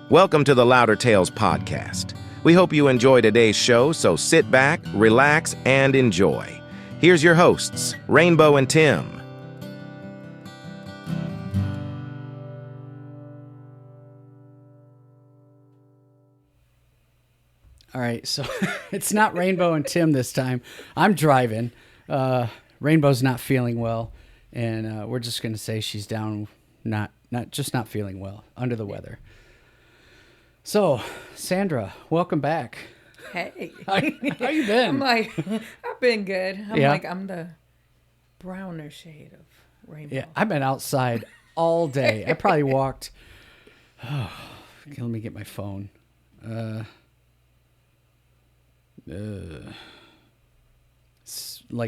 Welcome to the Louder Tales podcast. We hope you enjoy today's show, so sit back, relax, and enjoy. Here's your hosts, Rainbow and Tim. All right, so it's not Rainbow and Tim this time. I'm driving. Rainbow's not feeling well, and we're just going to say she's down, not feeling well, under the weather. So, Sandra, welcome back. Hey. How you been? I've been good. I'm the browner shade of rainbow. Yeah, I've been outside all day. I probably walked, okay, let me get my phone. Like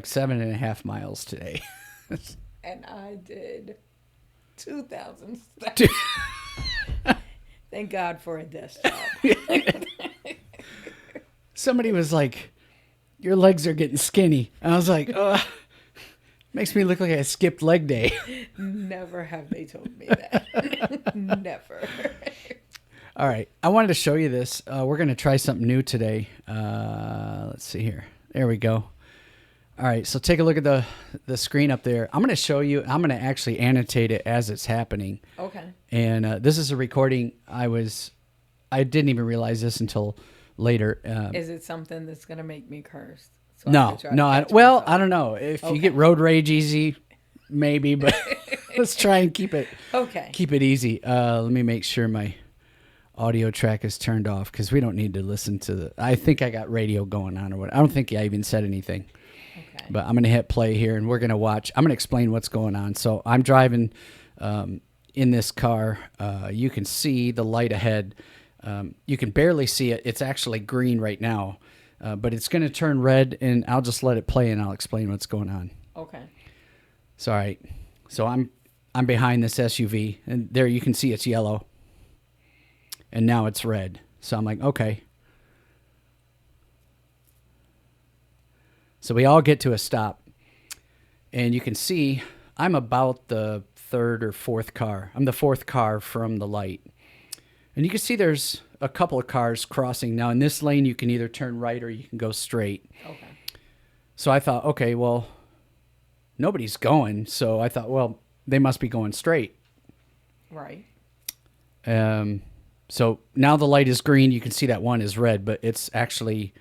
7.5 miles today. And I did 2,000 steps. Thank God for a desk job. Somebody was like, your legs are getting skinny. And I was like, makes me look like I skipped leg day. Never have they told me that. Never. All right. I wanted to show you this. We're going to try something new today. Let's see here. There we go. All right. So take a look at the screen up there. I'm going to show you. I'm going to actually annotate it as it's happening. Okay. And this is a recording. I didn't even realize this until later. Is it something that's going to make me curse? So I don't know. If you get road rage easy, maybe, but let's try and keep it easy. Let me make sure my audio track is turned off because we don't need to listen to I think I got radio going on or what. I don't think I even said anything. Okay. But I'm going to hit play here and we're going to watch. I'm going to explain what's going on. So I'm driving in this car. You can see the light ahead. You can barely see it. It's actually green right now, but it's going to turn red, and I'll just let it play, and I'll explain what's going on. Okay. So, all right. So I'm behind this SUV, and there you can see it's yellow, and now it's red. So I'm like, okay. So we all get to a stop, and you can see I'm about the third or fourth car. I'm the fourth car from the light. And you can see there's a couple of cars crossing. Now, in this lane, you can either turn right or you can go straight. Okay. So I thought, okay, well, nobody's going. So I thought, well, they must be going straight. Right. So now the light is green. You can see that one is red, but it's actually,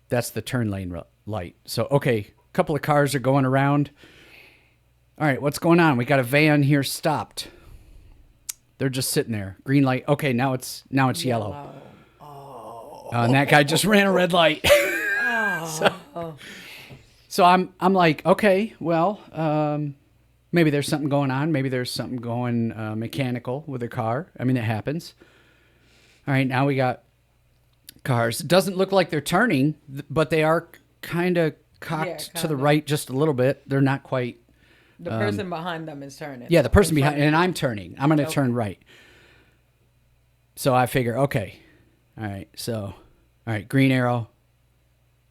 that's the turn lane light. So, okay, a couple of cars are going around. All right, what's going on? We got a van here stopped. They're just sitting there. Green light. Okay, now it's yellow. Oh. And that guy just ran a red light. So I'm like, okay, well, maybe there's something going on. Maybe there's something going mechanical with the car. I mean, it happens. All right, now we got cars. It doesn't look like they're turning, but they are kind of cocked to the right just a little bit. They're not quite. The person behind them is turning. Yeah, the person behind, and I'm turning. I'm going to turn right. So I figure, okay, all right, green arrow.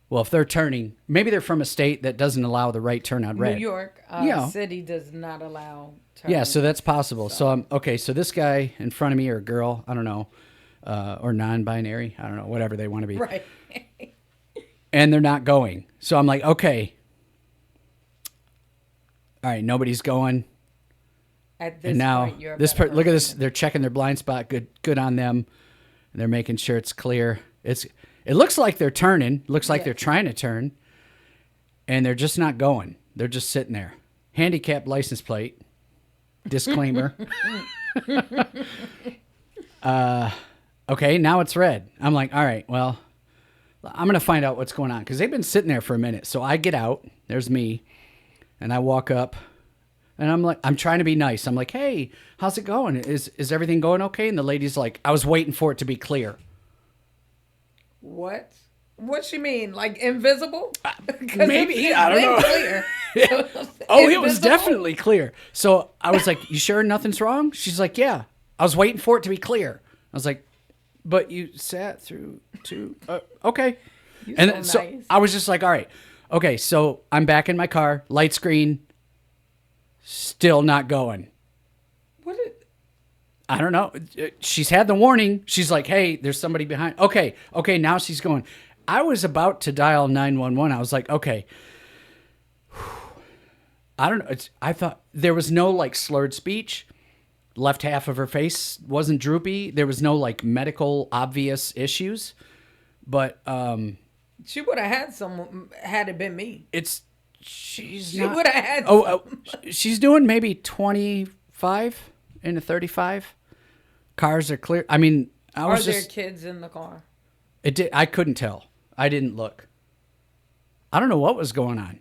Well, if they're turning, maybe they're from a state that doesn't allow the right turn on red. New York City does not allow turn. Yeah, so that's possible. So I'm okay. So this guy in front of me, or a girl, I don't know, or non-binary, I don't know, whatever they want to be. Right. And they're not going. So I'm like, okay. All right, nobody's going. At this and now, point, you're look at this. They're checking their blind spot. Good on them. And they're making sure it's clear. It looks like they're turning. Looks like they're trying to turn. And they're just not going. They're just sitting there. Handicap license plate. Disclaimer. Okay, now it's red. I'm like, all right, well, I'm going to find out what's going on. Because they've been sitting there for a minute. So I get out. There's me. And I walk up, and I'm like, I'm trying to be nice. I'm like, hey, how's it going? Is everything going okay? And the lady's like, I was waiting for it to be clear. What? What you mean? Like invisible? Maybe. I don't know. Clear. It was definitely clear. So I was like, you sure nothing's wrong? She's like, yeah. I was waiting for it to be clear. I was like, but you sat through two. Okay. And so nice. I was just like, all right. Okay, so I'm back in my car, light screen, still not going. I don't know. She's had the warning. She's like, hey, there's somebody behind. Okay, now she's going. I was about to dial 911. I was like, okay. I don't know. I thought there was no like slurred speech. Left half of her face wasn't droopy. There was no like medical obvious issues. But she would have had some had it been me. She would have had she's doing maybe 25 in a 35. Cars are clear. I mean, are there kids in the car? I couldn't tell. I didn't look. I don't know what was going on.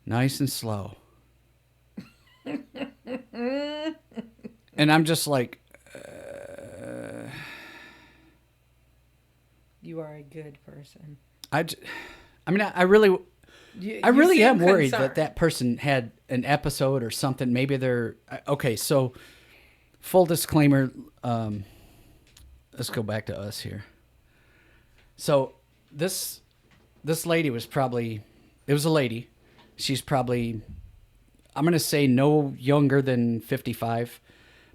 Nice and slow. And I'm just like, you are a good person. I really am worried that person had an episode or something. Maybe they're okay. So, full disclaimer. Let's go back to us here. So this lady was probably, it was a lady. She's probably, I'm going to say no younger than 55,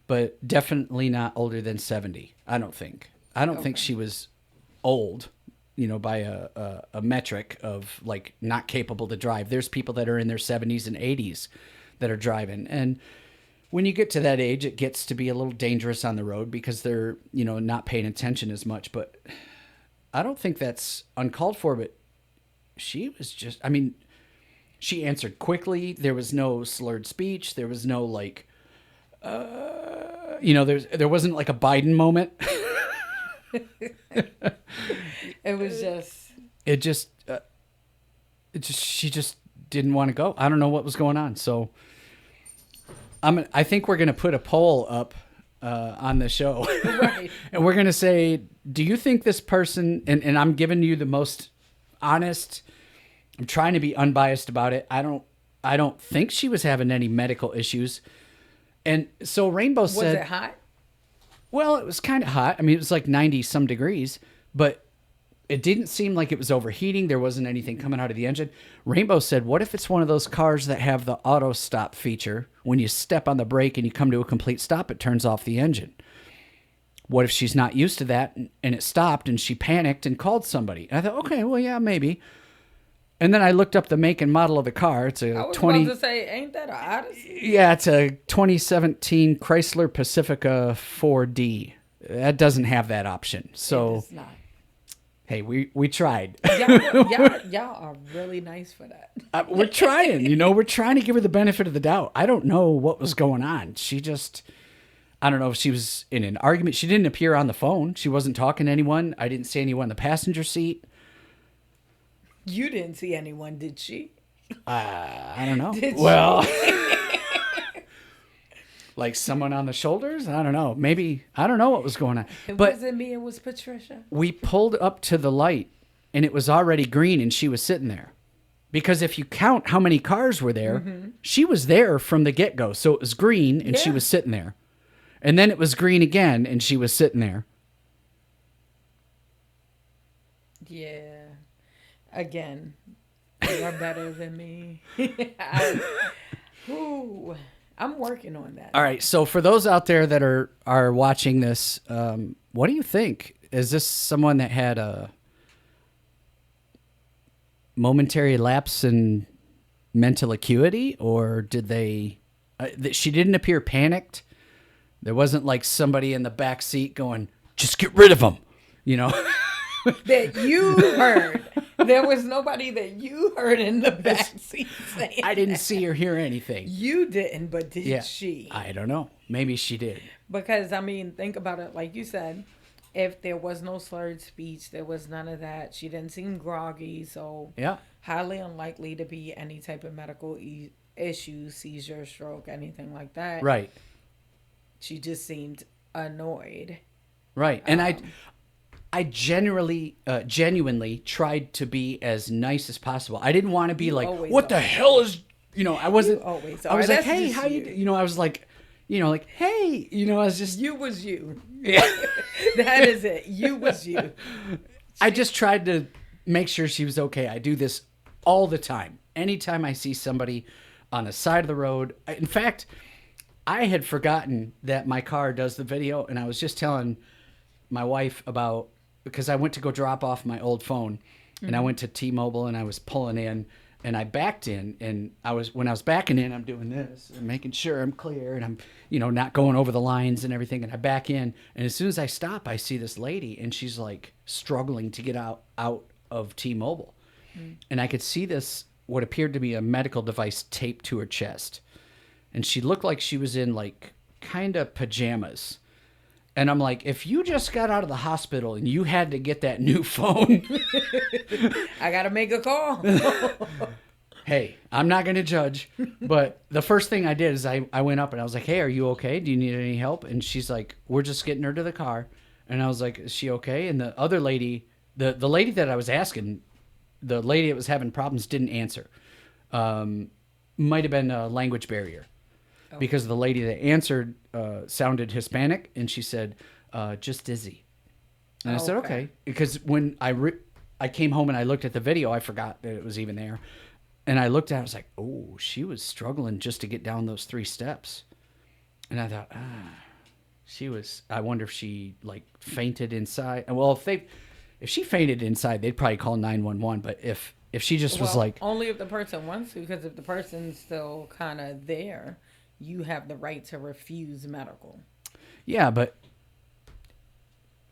but definitely not older than 70. I don't think she was old, by a metric of like not capable to drive. There's people that are in their 70s and 80s that are driving. And when you get to that age, it gets to be a little dangerous on the road because they're, not paying attention as much. But I don't think that's uncalled for, but she was just, she answered quickly. There was no slurred speech. There was no like, there wasn't like a Biden moment. She just didn't want to go. I don't know what was going on. So I think we're going to put a poll up on the show. Right. And we're going to say, do you think this person, and I'm giving you the most honest, I'm trying to be unbiased about it. I don't think she was having any medical issues. And so Rainbow said... Was it hot? Well, it was kind of hot. It was like 90 some degrees, but it didn't seem like it was overheating. There wasn't anything coming out of the engine. Rainbow said, what if it's one of those cars that have the auto stop feature? When you step on the brake and you come to a complete stop, it turns off the engine. What if she's not used to that and it stopped and she panicked and called somebody? And I thought, okay, well, yeah, maybe. And then I looked up the make and model of the car. It's a I was about to say, ain't that an Odyssey? Yeah, it's a 2017 Chrysler Pacifica 4D. That doesn't have that option. So, it does not. Hey, we tried. Y'all are really nice for that. We're trying. We're trying to give her the benefit of the doubt. I don't know what was going on. She just, I don't know if she was in an argument. She didn't appear on the phone. She wasn't talking to anyone. I didn't see anyone in the passenger seat. You didn't see anyone, did she? I don't know. Did well, like someone on the shoulders? I don't know. Maybe, I don't know what was going on. It wasn't me, it was Patricia. We pulled up to the light and it was already green and she was sitting there. Because if you count how many cars were there, she was there from the get-go. So it was green and she was sitting there. And then it was green again and she was sitting there. Yeah. Again, you are better than me. I'm working on that. All right. So for those out there that are watching this, what do you think? Is this someone that had a momentary lapse in mental acuity, or did they? She didn't appear panicked. There wasn't like somebody in the back seat going, "Just get rid of him," That you heard. There was nobody that you heard in the backseat saying I didn't see or hear anything. You didn't, but did she? I don't know. Maybe she did. Because, think about it. Like you said, if there was no slurred speech, there was none of that. She didn't seem groggy, so highly unlikely to be any type of medical issue, seizure, stroke, anything like that. Right. She just seemed annoyed. Right. And I genuinely tried to be as nice as possible. I didn't want to be like, what the hell is, I wasn't, I was like, hey, how you, I was like, hey, I was just. You was you. Yeah. That is it. You was you. I just tried to make sure she was okay. I do this all the time. Anytime I see somebody on the side of the road. In fact, I had forgotten that my car does the video, and I was just telling my wife about, because I went to go drop off my old phone, and I went to T-Mobile, and I was pulling in, and I backed in, and when I was backing in, I'm doing this and making sure I'm clear, and I'm, not going over the lines and everything, and I back in, and as soon as I stop, I see this lady, and she's like struggling to get out of T-Mobile, and I could see this, what appeared to be a medical device taped to her chest, and she looked like she was in like kind of pajamas. And I'm like, if you just got out of the hospital and you had to get that new phone, I got to make a call. Hey, I'm not going to judge. But the first thing I did is I went up and I was like, hey, are you okay? Do you need any help? And she's like, we're just getting her to the car. And I was like, is she okay? And the other lady, the lady that I was asking, the lady that was having problems didn't answer. Might have been a language barrier. Because the lady that answered sounded Hispanic, and she said, just dizzy. And I said, okay. Because when I came home and I looked at the video, I forgot that it was even there. And I looked at it, I was like, oh, she was struggling just to get down those 3 steps. And I thought, I wonder if she like fainted inside. Well, if she fainted inside, they'd probably call 911. But if she just was like... Only if the person wants to, because if the person's still kind of there... You have the right to refuse medical. Yeah, but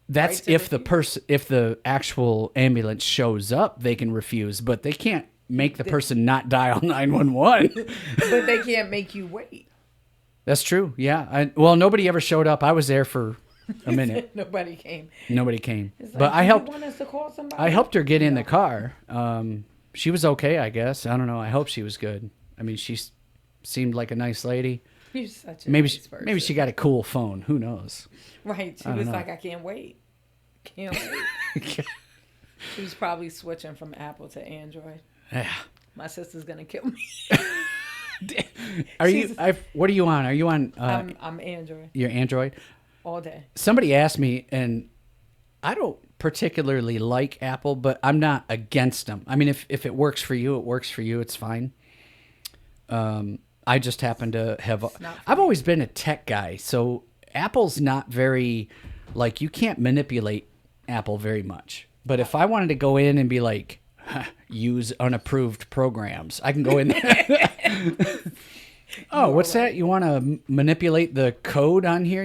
that's if the actual ambulance shows up, they can refuse, but they can't make the person not dial 911. But they can't make you wait. That's true. Yeah. Nobody ever showed up. I was there for a minute. Nobody came. Like, but I helped. You want us to call somebody? I helped her get in the car. She was okay, I guess. I don't know. I hope she was good. I mean, she's seemed like a nice lady. You're such a nice person. Maybe she got a cool phone. Who knows? Right. She was like, I can't wait. Can't wait. She was probably switching from Apple to Android. Yeah. My sister's going to kill me. What are you on? Are you on? I'm Android. You're Android? All day. Somebody asked me, and I don't particularly like Apple, but I'm not against them. I mean, if it works for you, it works for you. It's fine. I just happen to have... I've always been a tech guy, so Apple's not very... Like, you can't manipulate Apple very much. But if I wanted to go in and be like, use unapproved programs, I can go in there. Oh, what's that? You want to manipulate the code on here?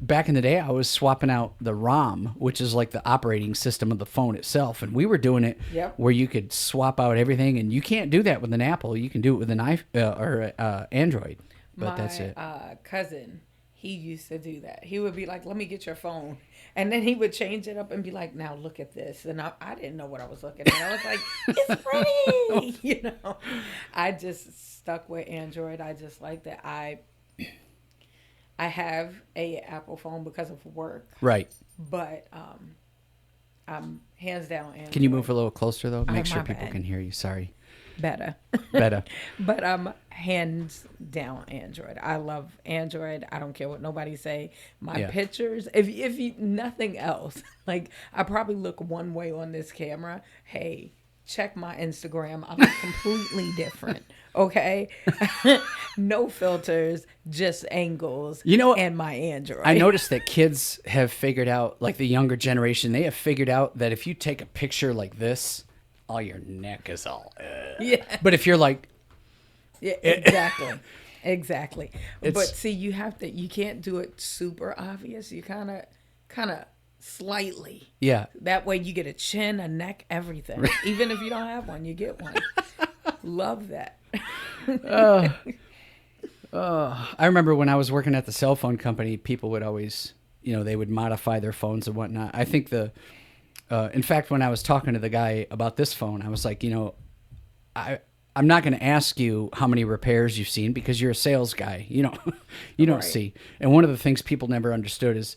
Back in the day, I was swapping out the ROM, which is like the operating system of the phone itself. And we were doing it where you could swap out everything. And you can't do that with an Apple. You can do it with an Android. But that's it. My cousin, he used to do that. He would be like, let me get your phone. And then he would change it up and be like, now look at this. And I didn't know what I was looking at. I was like, it's pretty. I just stuck with Android. I just like that. I have a Apple phone because of work. Right. But I'm hands down Android. Can you move a little closer, though? Make sure people can hear you. Sorry. Better. But I'm hands down Android. I love Android. I don't care what nobody say. My pictures, if you nothing else, like I probably look one way on this camera. Hey, check my Instagram. I look completely different. Okay? No filters, just angles. And my Android. I noticed that kids have figured out, like the younger generation, they have figured out that if you take a picture like this, all your neck is all... Yeah. But if you're like... Yeah, exactly. But see, you can't do it super obvious. You kind of slightly. Yeah. That way you get a chin, a neck, everything. Even if you don't have one, you get one. Love that. I remember when I was working at the cell phone company, people would always, they would modify their phones and whatnot. I think in fact, when I was talking to the guy about this phone, I was like, I'm not going to ask you how many repairs you've seen because you're a sales guy. You don't see. And one of the things people never understood is,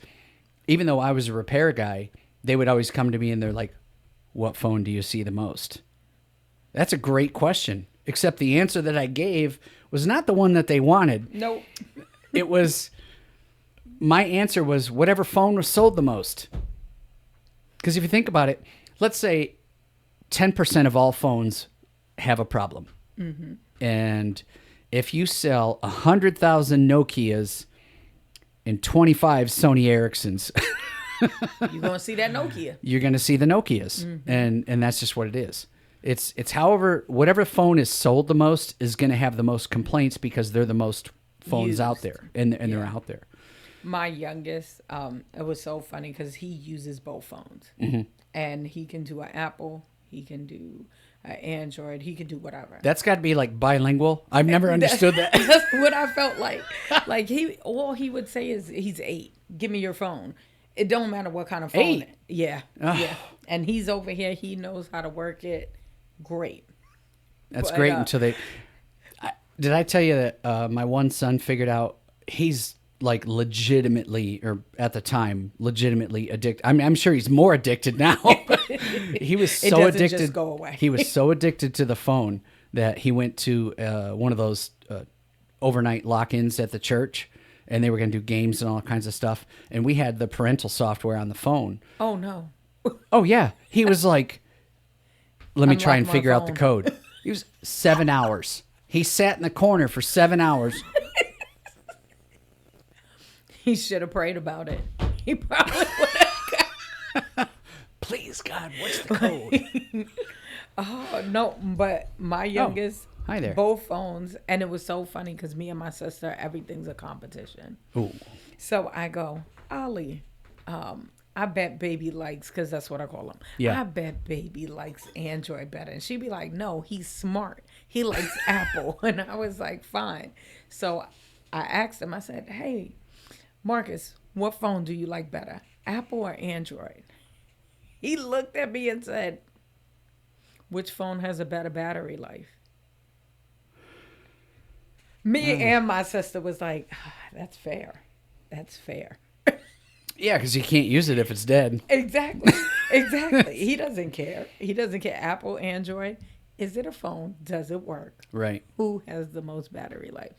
even though I was a repair guy, they would always come to me and they're like, what phone do you see the most? That's a great question. Except the answer that I gave was not the one that they wanted. Nope. My answer was whatever phone was sold the most. Because if you think about it, let's say 10% of all phones have a problem. Mm-hmm. And if you sell 100,000 Nokias and 25 Sony Ericssons, you're going to see that Nokia. You're going to see the Nokias. Mm-hmm. And that's just what it is. It's however, whatever phone is sold the most is going to have the most complaints because they're the most phones used out there and they're out there. My youngest, it was so funny because he uses both phones. Mm-hmm. And he can do an Apple, he can do an Android, he can do whatever. That's got to be like bilingual. I've never understood that. That's what I felt like. Like all he would say is, he's 8. Give me your phone. It don't matter what kind of phone. 8? Yeah. And he's over here. He knows how to work it. Great. That's great until they... did I tell you that my one son figured out he's like legitimately, or at the time, legitimately addicted. I mean, I'm sure he's more addicted now. He was so addicted. Just go away. He was so addicted to the phone that he went to one of those overnight lock-ins at the church, and they were going to do games and all kinds of stuff. And we had the parental software on the phone. Oh, no. Oh, yeah. He was like, let me try and figure out the code. He was 7 hours. He sat in the corner for 7 hours. He should have prayed about it. He probably would have. Please, God, what's the code? Oh, no, but my youngest, hi there. Both phones, and it was so funny because me and my sister, everything's a competition. Ooh. So I go, Ollie, I bet baby likes, because that's what I call him. Yeah. I bet baby likes Android better. And she'd be like, no, he's smart. He likes Apple. And I was like, fine. So I asked him, I said, hey, Marcus, what phone do you like better, Apple or Android? He looked at me and said, which phone has a better battery life? Me and my sister was like, that's fair. That's fair. Yeah, because you can't use it if it's dead. Exactly. Exactly. He doesn't care. He doesn't care. Apple, Android. Is it a phone? Does it work? Right. Who has the most battery life?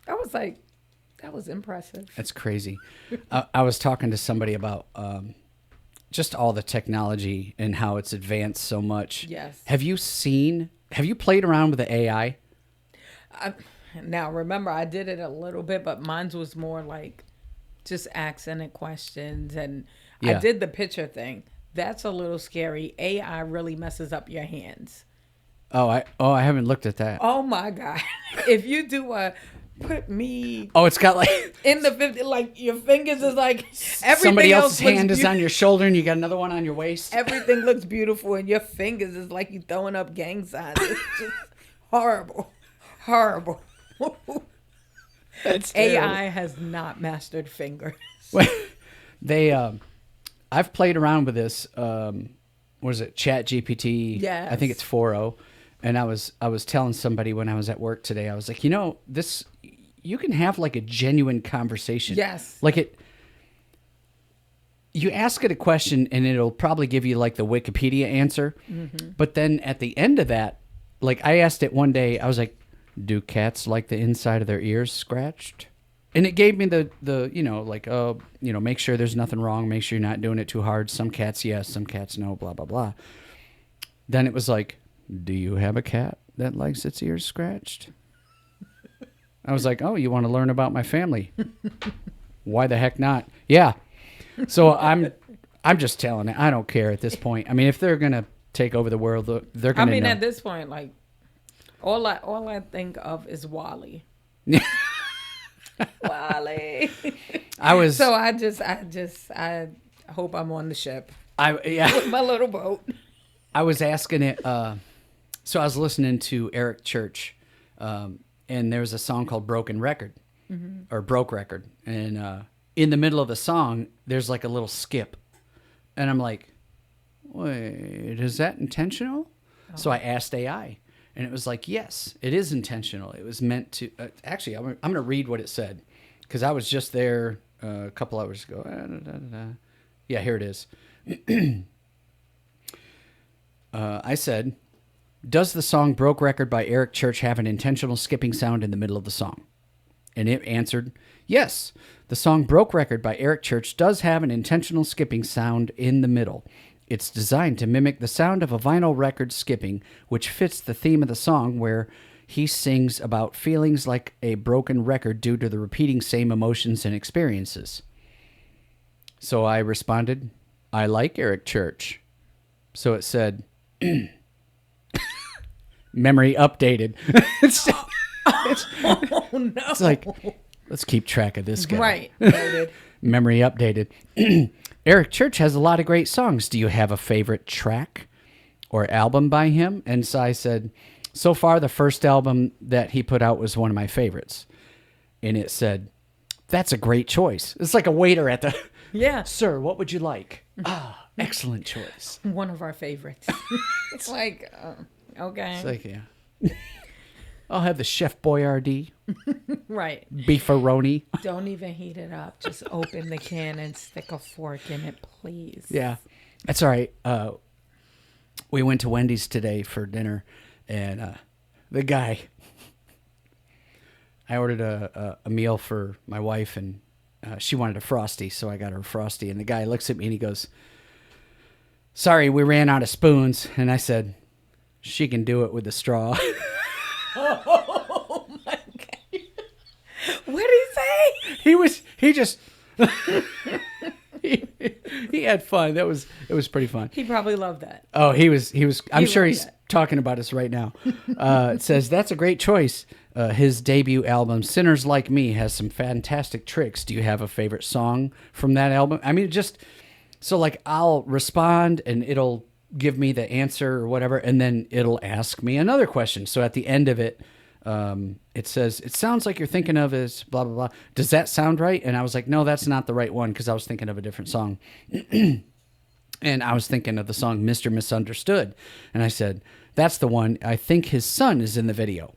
I was like, that was impressive. That's crazy. I was talking to somebody about just all the technology and how it's advanced so much. Yes. Have you played around with the AI? Now, remember, I did it a little bit, but mine was more like just accented questions. And I did the picture thing. That's a little scary. AI really messes up your hands. Oh, I haven't looked at that. Oh, my God. If you do put me... Oh, it's got like... in the 50, like your fingers is like... everything somebody else's else hand is on your shoulder and you got another one on your waist. Everything looks beautiful and your fingers is like you throwing up gang signs. It's just horrible. Horrible. That's AI has not mastered fingers. I've played around with this. What is it? Chat GPT. Yes. I think it's 4.0. And I was telling somebody when I was at work today, I was like, this, you can have like a genuine conversation. Yes. Like you ask it a question and it'll probably give you like the Wikipedia answer. Mm-hmm. But then at the end of that, like I asked it one day, I was like, do cats like the inside of their ears scratched? And it gave me the make sure there's nothing wrong. Make sure you're not doing it too hard. Some cats, yes. Some cats, no, blah, blah, blah. Then it was like, do you have a cat that likes its ears scratched? I was like, oh, you want to learn about my family? Why the heck not? Yeah. So I'm just telling it. I don't care at this point. I mean, if they're going to take over the world, they're going to know. At this point, like, all I think of is Wally. Wally. I hope I'm on the ship. With my little boat. I was asking it, so I was listening to Eric Church, and there was a song called Broken Record, or Broke Record. And in the middle of the song, there's like a little skip. And I'm like, wait, is that intentional? Oh. So I asked AI, and it was like, yes, it is intentional. It was meant to, actually, I'm going to read what it said, because I was just there a couple hours ago. Yeah, here it is. I said, does the song Broke Record by Eric Church have an intentional skipping sound in the middle of the song? And it answered, yes, the song Broke Record by Eric Church does have an intentional skipping sound in the middle. It's designed to mimic the sound of a vinyl record skipping, which fits the theme of the song where he sings about feelings like a broken record due to the repeating same emotions and experiences. So I responded, I like Eric Church. So it said, memory updated. Oh, no. It's like, let's keep track of this guy. Right. Noted. Memory updated. Eric Church has a lot of great songs. Do you have a favorite track or album by him? And so I said, so far, the first album that he put out was one of my favorites. And it said, that's a great choice. It's like a waiter at the... Yeah. Sir, what would you like? Ah, excellent choice. One of our favorites. It's like, okay. It's like, yeah. I'll have the Chef Boyardee. Right. Beefaroni. Don't even heat it up. Just open the can and stick a fork in it, please. Yeah. That's all right. We went to Wendy's today for dinner, and the guy, I ordered a meal for my wife, and she wanted a Frosty, so I got her a Frosty. And the guy looks at me and he goes, sorry, we ran out of spoons. And I said, she can do it with a straw. Oh, my God. What did he say? He just, he had fun. It was pretty fun. He probably loved that. Oh, he was, I'm sure he's talking about us right now. It says, that's a great choice. His debut album, Sinners Like Me, has some fantastic tricks. Do you have a favorite song from that album? I mean, just, so like I'll respond and it'll give me the answer or whatever, and then it'll ask me another question. So at the end of it, it says, it sounds like you're thinking of is blah, blah, blah. Does that sound right? And I was like, no, that's not the right one, because I was thinking of a different song. And I was thinking of the song Mr. Misunderstood. And I said, that's the one. I think his son is in the video.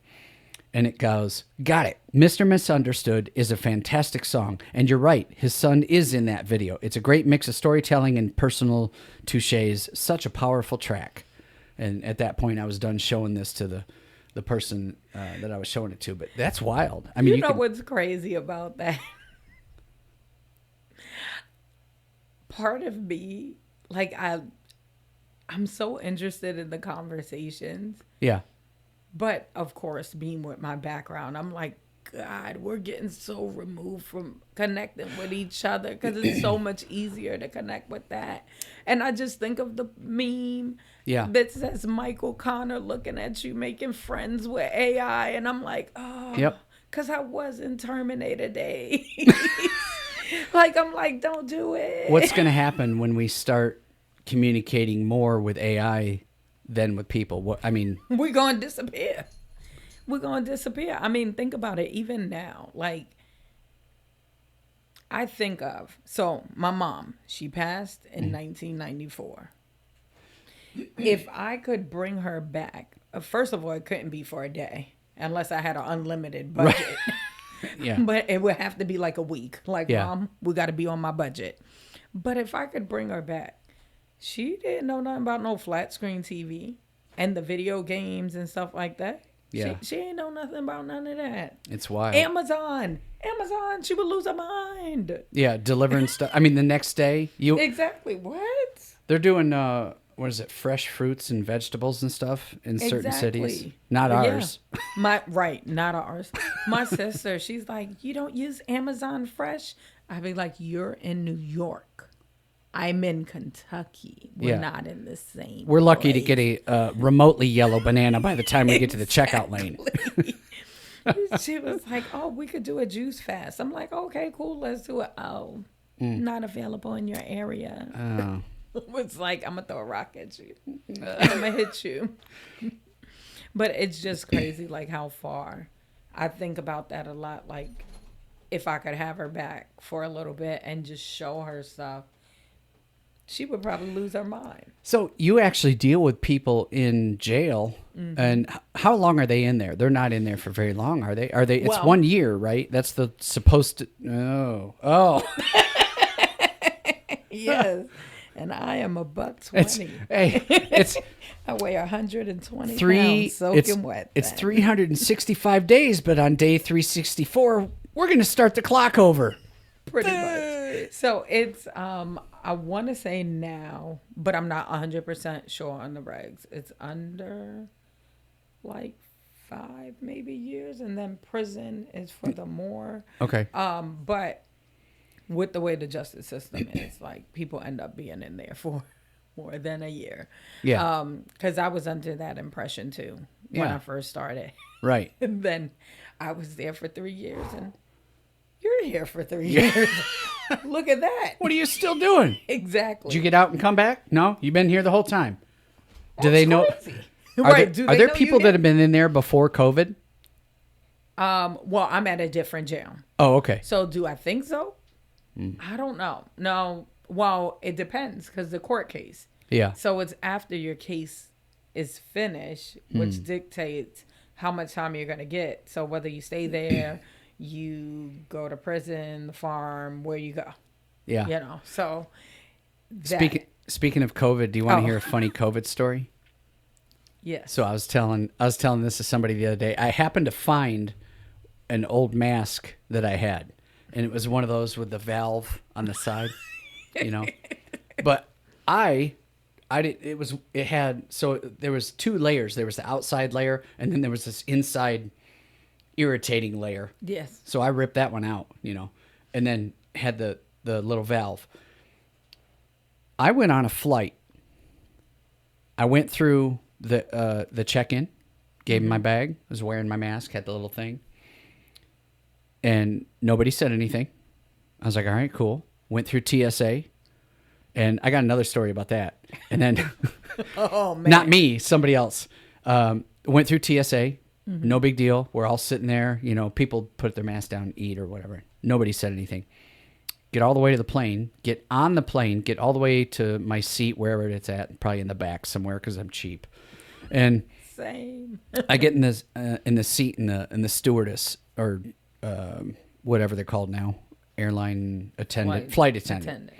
And it goes, got it. Mr. Misunderstood is a fantastic song. And you're right. His son is in that video. It's a great mix of storytelling and personal touches. Such a powerful track. And at that point, I was done showing this to the person that I was showing it to. But that's wild. I mean, you know what's crazy about that? Part of me, like, I'm so interested in the conversations. Yeah. But, of course, being with my background, I'm like, God, we're getting so removed from connecting with each other because it's so much easier to connect with that. And I just think of the meme that says Michael Connor looking at you making friends with AI. And I'm like, oh, because I was in Terminator days. Like, I'm like, don't do it. What's going to happen when we start communicating more with AI than with people? What I mean, we're going to disappear. We're going to disappear. I mean, think about it. Even now, like, I think of, so my mom, she passed in 1994. If I could bring her back, first of all, it couldn't be for a day unless I had an unlimited budget. Yeah. But it would have to be like a week. Like, Mom, we got to be on my budget. But if I could bring her back, she didn't know nothing about no flat screen TV and the video games and stuff like that. Yeah. She ain't know nothing about none of that. It's wild. Amazon, she would lose her mind. Yeah, delivering stuff. I mean, the next day, Exactly. What? They're doing, what is it, fresh fruits and vegetables and stuff in certain cities. Not ours. Not ours. My sister, she's like, you don't use Amazon Fresh? I'd be like, you're in New York. I'm in Kentucky. We're not in the same We're lucky place. to get a remotely yellow banana by the time we get to the checkout lane. She was like, oh, we could do a juice fast. I'm like, okay, cool, let's do it. Oh, not available in your area. Oh. It's like, I'm going to throw a rock at you. I'm going to hit you. But it's just crazy, like, how far. I think about that a lot. Like, if I could have her back for a little bit and just show her stuff, she would probably lose her mind. So you actually deal with people in jail, and how long are they in there? They're not in there for very long, are they? It's 1 year, right? That's the supposed to. Oh. Yes. And I am a $120. It's I weigh 120 pounds, soaking wet. It's 365 days, but on day 364, we're going to start the clock over. Pretty much. So it's, I want to say now, but I'm not 100% sure on the regs. It's under like 5 maybe years, and then prison is for the more. Okay. But with the way the justice system is, like, people end up being in there for more than a year. Yeah. Because I was under that impression too when I first started. Right. And then I was there for 3 years, and you're here for 3 years. Look at that. What are you still doing? Exactly. Did you get out and come back? No, you've been here the whole time. Do they know? Crazy. Are there people that have been in there before COVID? Well, I'm at a different jail. Oh, okay. So do I think so? I don't know. No. Well, it depends because the court case. Yeah. So it's after your case is finished, which dictates how much time you're going to get. So whether you stay there, you go to prison, the farm, where you go. Yeah. You know, so. Speaking of COVID, do you want to hear a funny COVID story? Yes. So I was telling this to somebody the other day. I happened to find an old mask that I had, and it was one of those with the valve on the side, you know. But it had, so there was 2 layers. There was the outside layer, and then there was this inside irritating layer. Yes. So I ripped that one out, you know, and then had the little valve. I went on a flight. I went through the check-in, gave him my bag, was wearing my mask, had the little thing, and nobody said anything. I was like, all right, cool. Went through TSA, and I got another story about that. And then, oh man, not me, somebody else. Went through TSA, no big deal. We're all sitting there, you know, people put their mask down, eat or whatever. Nobody said anything. Get all the way to the plane, get on the plane, get all the way to my seat, wherever it's at, probably in the back somewhere because I'm cheap. And same. I get in the seat in the stewardess or whatever they're called now, airline attendant, flight attendant.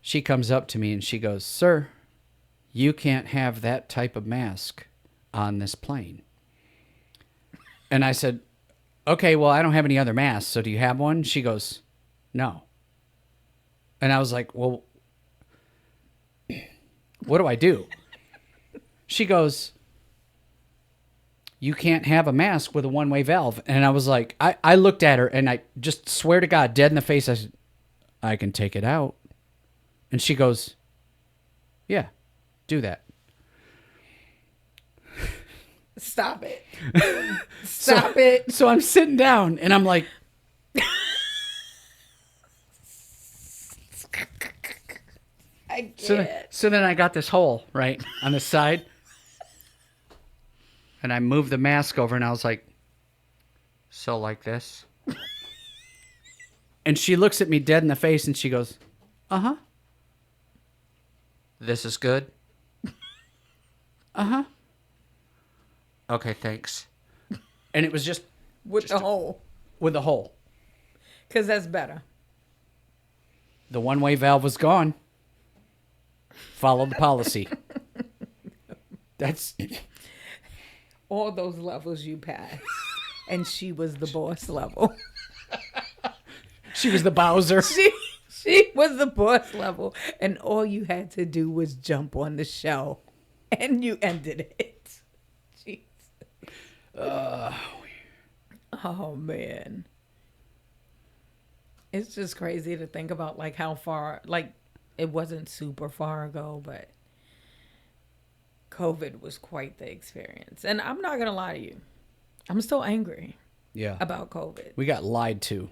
She comes up to me and she goes, "Sir, you can't have that type of mask on this plane." And I said, "Okay, well, I don't have any other masks, so do you have one?" She goes, "No." And I was like, "Well, what do I do?" She goes, "You can't have a mask with a one-way valve." And I was like, I looked at her and I just swear to God, dead in the face, I said, "I can take it out." And she goes, "Yeah, do that." Stop it. Stop it. So I'm sitting down and I'm like, I can't. So then I got this hole, right, on the side. And I moved the mask over and I was like, "So like this?" And she looks at me dead in the face and she goes, "Uh-huh. This is good?" "Uh-huh. Okay, thanks." And it was just with the hole. With the hole. Because that's better. The one-way valve was gone. Follow the policy. That's all those levels you passed. And she was the boss level. She was the Bowser. She was the boss level. And all you had to do was jump on the show. And you ended it. Jeez. Oh, man. It's just crazy to think about, like, how far, like, it wasn't super far ago, but COVID was quite the experience. And I'm not going to lie to you. I'm still angry about COVID. We got lied to.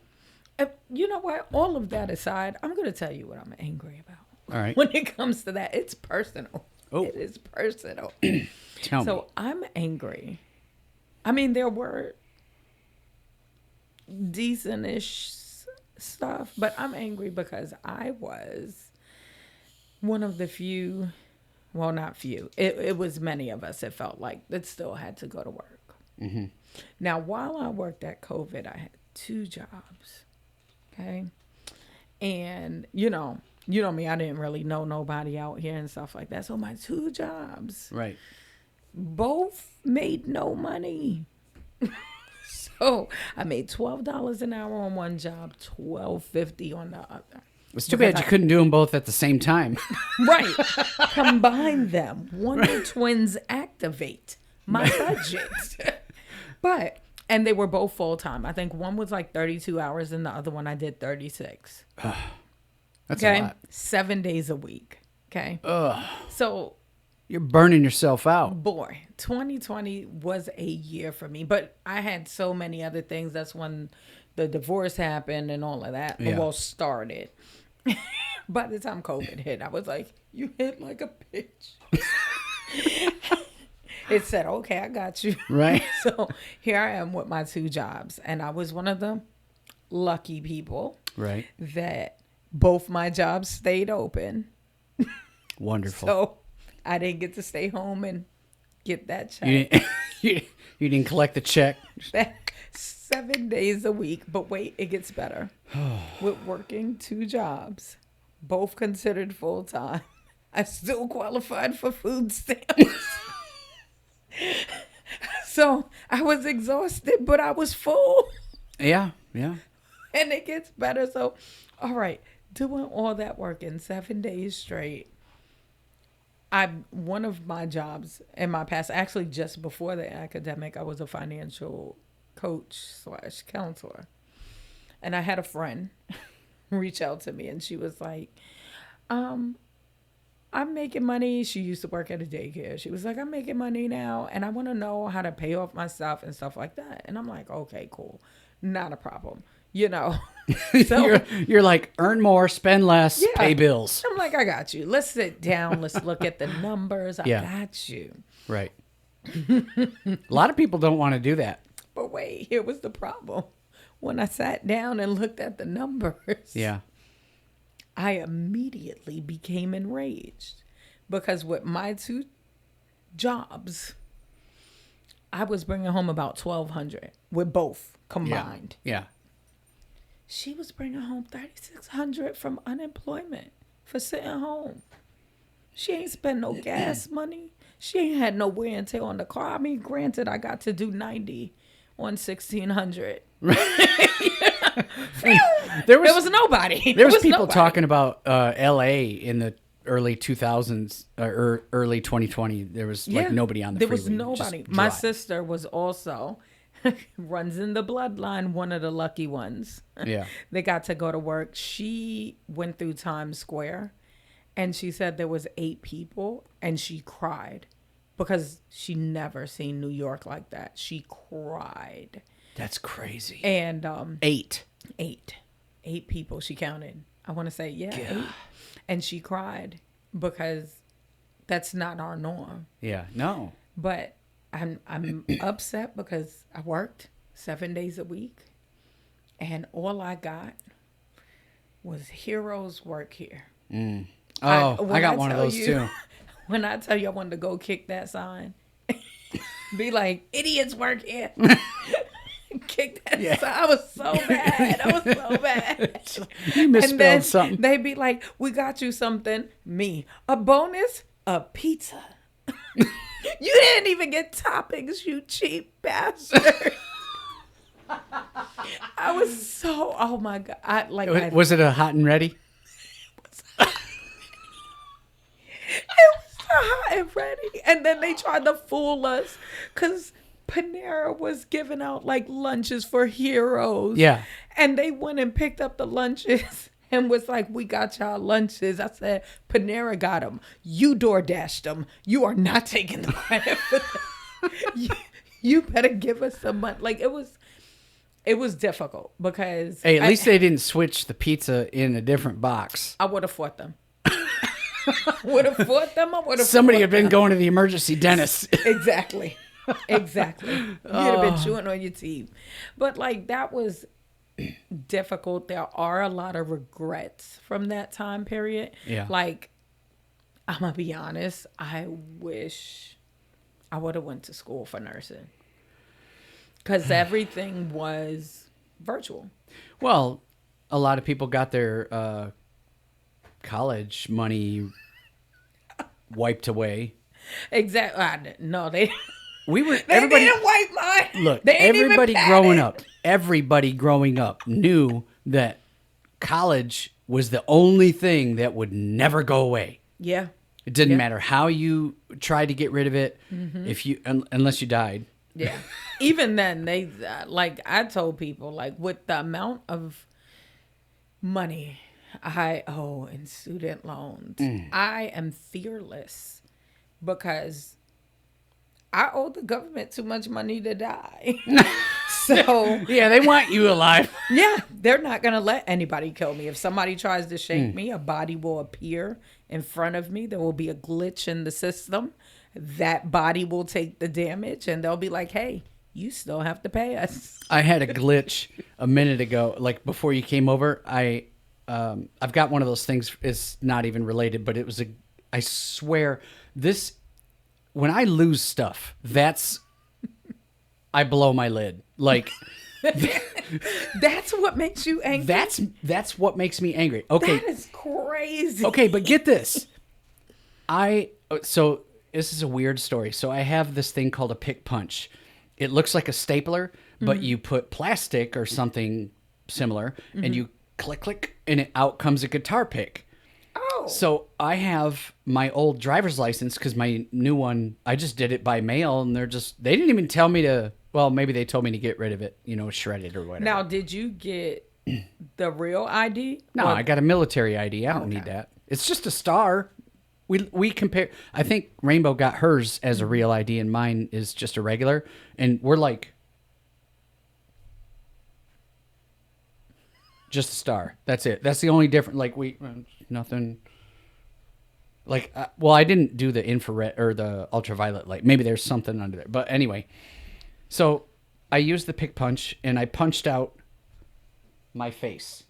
You know what? All of that aside, I'm going to tell you what I'm angry about. All right. When it comes to that, it's personal. Oh. It is personal. Tell me. I'm angry. I mean, there were decent-ish stuff, but I'm angry because I was one of the few, well, not few, it was many of us, it felt like, that still had to go to work. Mm-hmm. Now, while I worked at COVID, I had 2 jobs, okay? And, you know me, I didn't really know nobody out here and stuff like that, so my 2 jobs, right, both made no money. So I made $12 an hour on one job, $12.50 on the other. It's too bad you couldn't do them both at the same time. Right. Combine them. Wonder Twins activate my budget. And they were both full time. I think one was like 32 hours and the other one I did 36. That's a lot. 7 days a week. Okay. So you're burning yourself out. Boy, 2020 was a year for me, but I had so many other things. That's when the divorce happened and all of that. Well, started. By the time COVID hit, I was like, you hit like a bitch. It said, okay, I got you. Right. So here I am with my 2 jobs. And I was one of the lucky people. Right. That both my jobs stayed open. Wonderful. So I didn't get to stay home and get that check. You didn't collect the check. 7 days a week. But wait, it gets better. With working 2 jobs, both considered full time, I still qualified for food stamps. So I was exhausted, but I was full. Yeah. And it gets better. So, all right, doing all that work in 7 days straight. One of my jobs in my past, actually just before the academic, I was a financial coach / counselor. And I had a friend reach out to me and she was like, I'm making money. She used to work at a daycare. She was like, I'm making money now and I want to know how to pay off my stuff and stuff like that. And I'm like, okay, cool. Not a problem. You know, so, you're like, earn more, spend less, pay bills. I'm like, I got you. Let's sit down. Let's look at the numbers. I got you. Right. A lot of people don't want to do that. But wait, here was the problem. When I sat down and looked at the numbers, I immediately became enraged because with my 2 jobs, I was bringing home about $1,200 with both combined. Yeah. She was bringing home $3,600 from unemployment for sitting home. She ain't spent no gas money. She ain't had no wear and tear on the car. I mean, granted, I got to do 90 on 1,600. There was nobody. There was people talking about L.A. in the early 2000s or early 2020. There was like nobody on the freeway. There was nobody. My sister was also runs in the bloodline, one of the lucky ones. Yeah. They got to go to work. She went through Times Square and she said there was 8 people and she cried because she never seen New York like that. She cried. That's crazy. And 8 people she counted. I want to say 8. And she cried because that's not our norm. Yeah, no. But I'm upset because I worked 7 days a week and all I got was heroes work here. Oh, I got one of those too. When I tell you I wanted to go kick that sign, be like, idiots work here. Kick that sign. I was so bad. You misspelled something. They'd be like, we got you something. Me. A bonus? A pizza. You didn't even get toppings, you cheap bastard. I was so, oh my God. Was it a hot and ready? It was hot and ready. And then they tried to fool us because Panera was giving out like lunches for heroes. Yeah. And they went and picked up the lunches and was like, we got y'all lunches. I said, Panera got them. You DoorDashed them. You are not taking the credit for them. You better give us some money. Like it was difficult because. Hey, at least they didn't switch the pizza in a different box. I would have fought them. Somebody had been going to the emergency dentist. Exactly. You'd have been chewing on your teeth. But like that was difficult. There are a lot of regrets from that time period. Yeah. Like, I'm gonna be honest, I wish I would have went to school for nursing. Because everything was virtual. Well, a lot of people got their college money wiped away. Exactly. No, they everybody didn't wipe mine. Look, everybody growing up knew that college was the only thing that would never go away. Yeah. It didn't matter how you tried to get rid of it, if you unless you died. Yeah. Even then, they like I told people, like with the amount of money I owe in student loans, I am fearless because I owe the government too much money to die. So yeah, they want you alive. Yeah, they're not going to let anybody kill me. If somebody tries to shake me, a body will appear in front of me. There will be a glitch in the system. That body will take the damage and they'll be like, hey, you still have to pay us. I had a glitch a minute ago, like before you came over. I've got one of those things. It's not even related, but I swear when I lose stuff, I blow my lid. Like that's what makes you angry. That's what makes me angry. Okay. That is crazy. Okay, but get this. So this is a weird story. So I have this thing called a pick punch. It looks like a stapler, but you put plastic or something similar and you click, and out comes a guitar pick. Oh. So I have my old driver's license because my new one, I just did it by mail, and they didn't even tell me to, well, maybe they told me to get rid of it, shred it or whatever. Now, did you get the real ID? No, I got a military ID. I don't need that. It's just a star. We compare. I think Rainbow got hers as a real ID, and mine is just a regular, and we're like, just a star. That's it. That's the only difference. Like nothing. Like, well, I didn't do the infrared or the ultraviolet light. Maybe there's something under there. But anyway, so I used the pick punch and I punched out my face.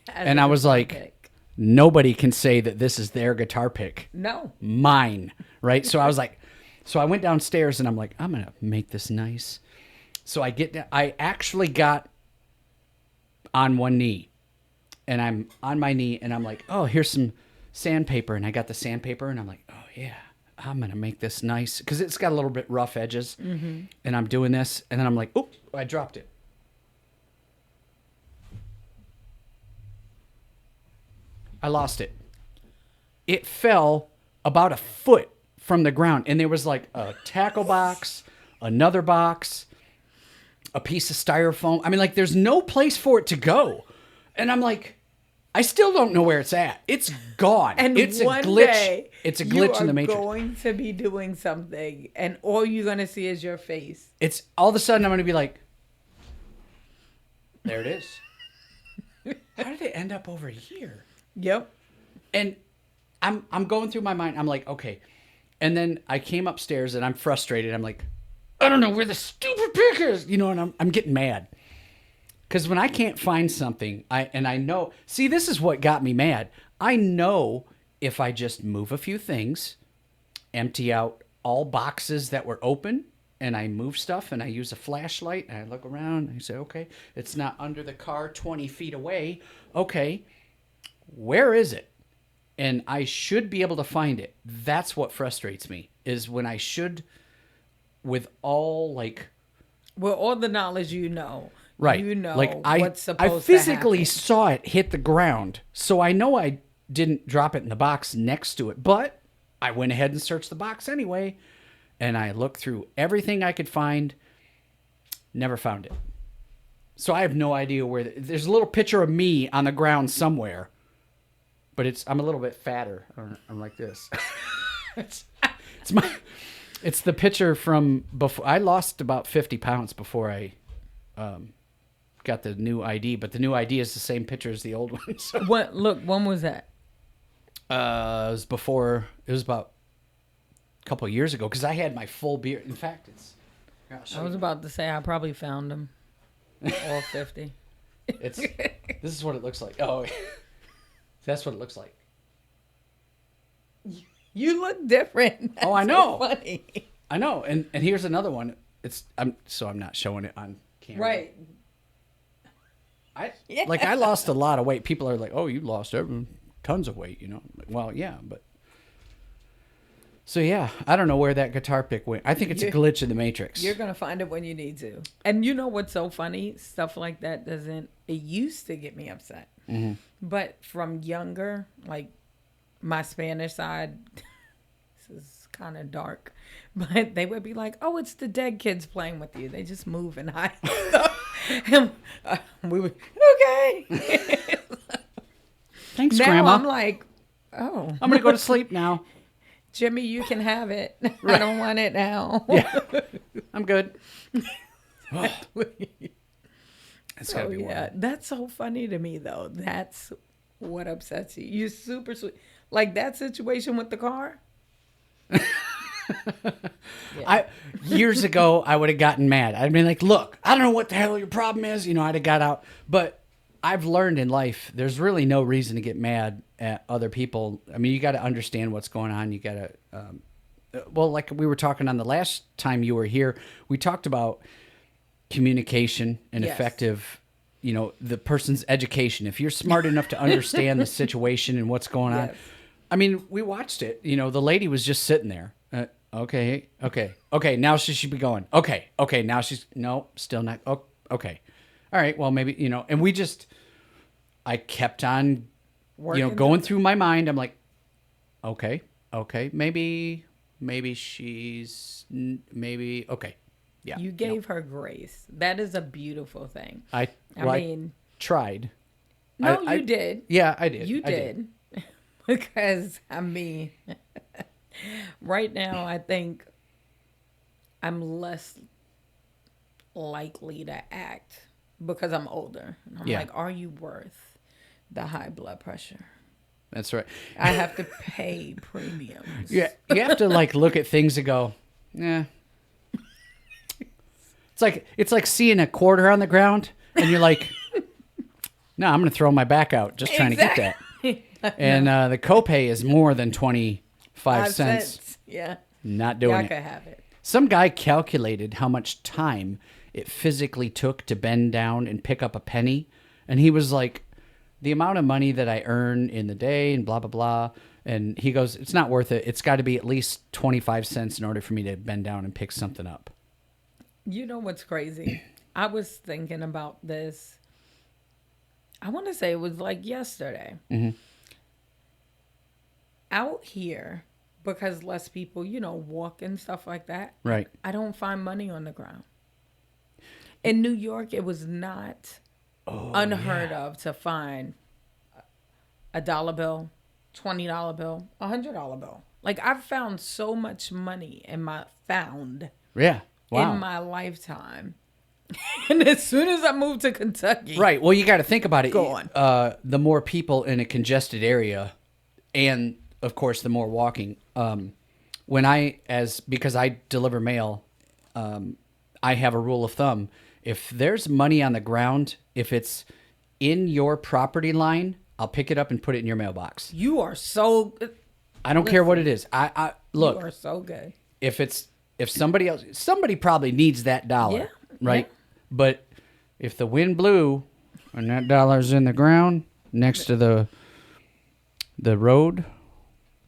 And I was like, nobody can say that this is their guitar pick. No. Mine. Right? So I was like, so I went downstairs and I'm like, I'm going to make this nice. So I actually got on one knee. And I'm on my knee and I'm like, oh, here's some sandpaper. And I got the sandpaper and I'm like, oh yeah, I'm going to make this nice. Because it's got a little bit rough edges. And I'm doing this. And then I'm like, oop, I dropped it. I lost it. It fell about a foot from the ground. And there was like a tackle box, another box, a piece of styrofoam. I mean, like, there's no place for it to go. And I'm like, I still don't know where it's at. It's gone. And it's one a glitch. Day, it's a glitch in the matrix. You're going to be doing something, and all you're going to see is your face. It's all of a sudden I'm going to be like, there it is. How did it end up over here? Yep. And I'm going through my mind. I'm like, okay. And then I came upstairs and I'm frustrated. I'm like, I don't know where the stupid pick is. And I'm getting mad. Because when I can't find something, I know, see, this is what got me mad. I know if I just move a few things, empty out all boxes that were open, and I move stuff, and I use a flashlight, and I look around, and I say, okay, it's not under the car 20 feet away. Okay, where is it? And I should be able to find it. That's what frustrates me, is when I should, with all the knowledge right. What's supposed to happen. I physically saw it hit the ground, so I know I didn't drop it in the box next to it, but I went ahead and searched the box anyway, and I looked through everything I could find, never found it. So I have no idea where. There's a little picture of me on the ground somewhere, but I'm a little bit fatter. I'm like this. It's the picture from before. I lost about 50 pounds before I got the new ID, but the new ID is the same picture as the old one. So. When was that? It was about a couple of years ago, because I had my full beard. In fact, I was about to say I probably found them all 50. This is what it looks like. Oh, that's what it looks like. You look different. That's I know. So funny. I know. And here's another one. I'm not showing it on camera. Right. I lost a lot of weight. People are like, "Oh, you lost tons of weight," Well, yeah, but so yeah, I don't know where that guitar pick went. I think it's a glitch in the matrix. You're gonna find it when you need to. And you know what's so funny? Stuff like that it used to get me upset. But from younger, like my Spanish side, is kind of dark. But they would be like, oh, it's the dead kids playing with you. They just move and hide stuff. And we would, okay. Thanks, now Grandma. I'm like, oh. I'm going to go to sleep now. Jimmy, you can have it. Right. I don't want it now. Yeah. I'm good. That's gotta be wild. That's so funny to me, though. That's what upsets you. You're super sweet. Like that situation with the car. Years ago, I would have gotten mad. I'd been like, look, I don't know what the hell your problem is. I'd have got out. But I've learned in life, there's really no reason to get mad at other people. I mean, you got to understand what's going on. You got to, like we were talking on the last time you were here, we talked about communication and effective, the person's education. If you're smart enough to understand the situation and what's going on. I mean, we watched it. The lady was just sitting there. Okay. Now she should be going. Okay. Now she's still not. Oh, okay. All right. Well, maybe And I kept on, going through my mind. I'm like, okay, maybe she's okay. Yeah. You gave her grace. That is a beautiful thing. I mean, tried. No, you did. Yeah, I did. You did. Because, I mean, right now, I think I'm less likely to act because I'm older. And I'm like, are you worth the high blood pressure? That's right. I have to pay premiums. Yeah, you have to look at things and go, yeah. It's like seeing a quarter on the ground and you're like, no, I'm going to throw my back out just trying to get that. And the copay is more than 25 cents. Yeah. Not doing it. Y'all can have it. Some guy calculated how much time it physically took to bend down and pick up a penny. And he was like, the amount of money that I earn in the day and blah, blah, blah. And he goes, it's not worth it. It's got to be at least 25 cents in order for me to bend down and pick something up. You know what's crazy? I was thinking about this. I want to say it was like yesterday. Mm-hmm. Out here, because less people, walk and stuff like that. Right. I don't find money on the ground. In New York, it was not unheard of to find a $1 bill, $20 bill, $100 bill. Like I've found so much money in my lifetime. And as soon as I moved to Kentucky. Right. Well, you got to think about it. Go on. The more people in a congested area and, of course, the more walking. Because I deliver mail, I have a rule of thumb. If there's money on the ground, if it's in your property line, I'll pick it up and put it in your mailbox. You are so... I don't care what it is. I look. You are so good. If somebody probably needs that dollar, yeah, right? Yeah. But if the wind blew and that dollar's in the ground next to the road,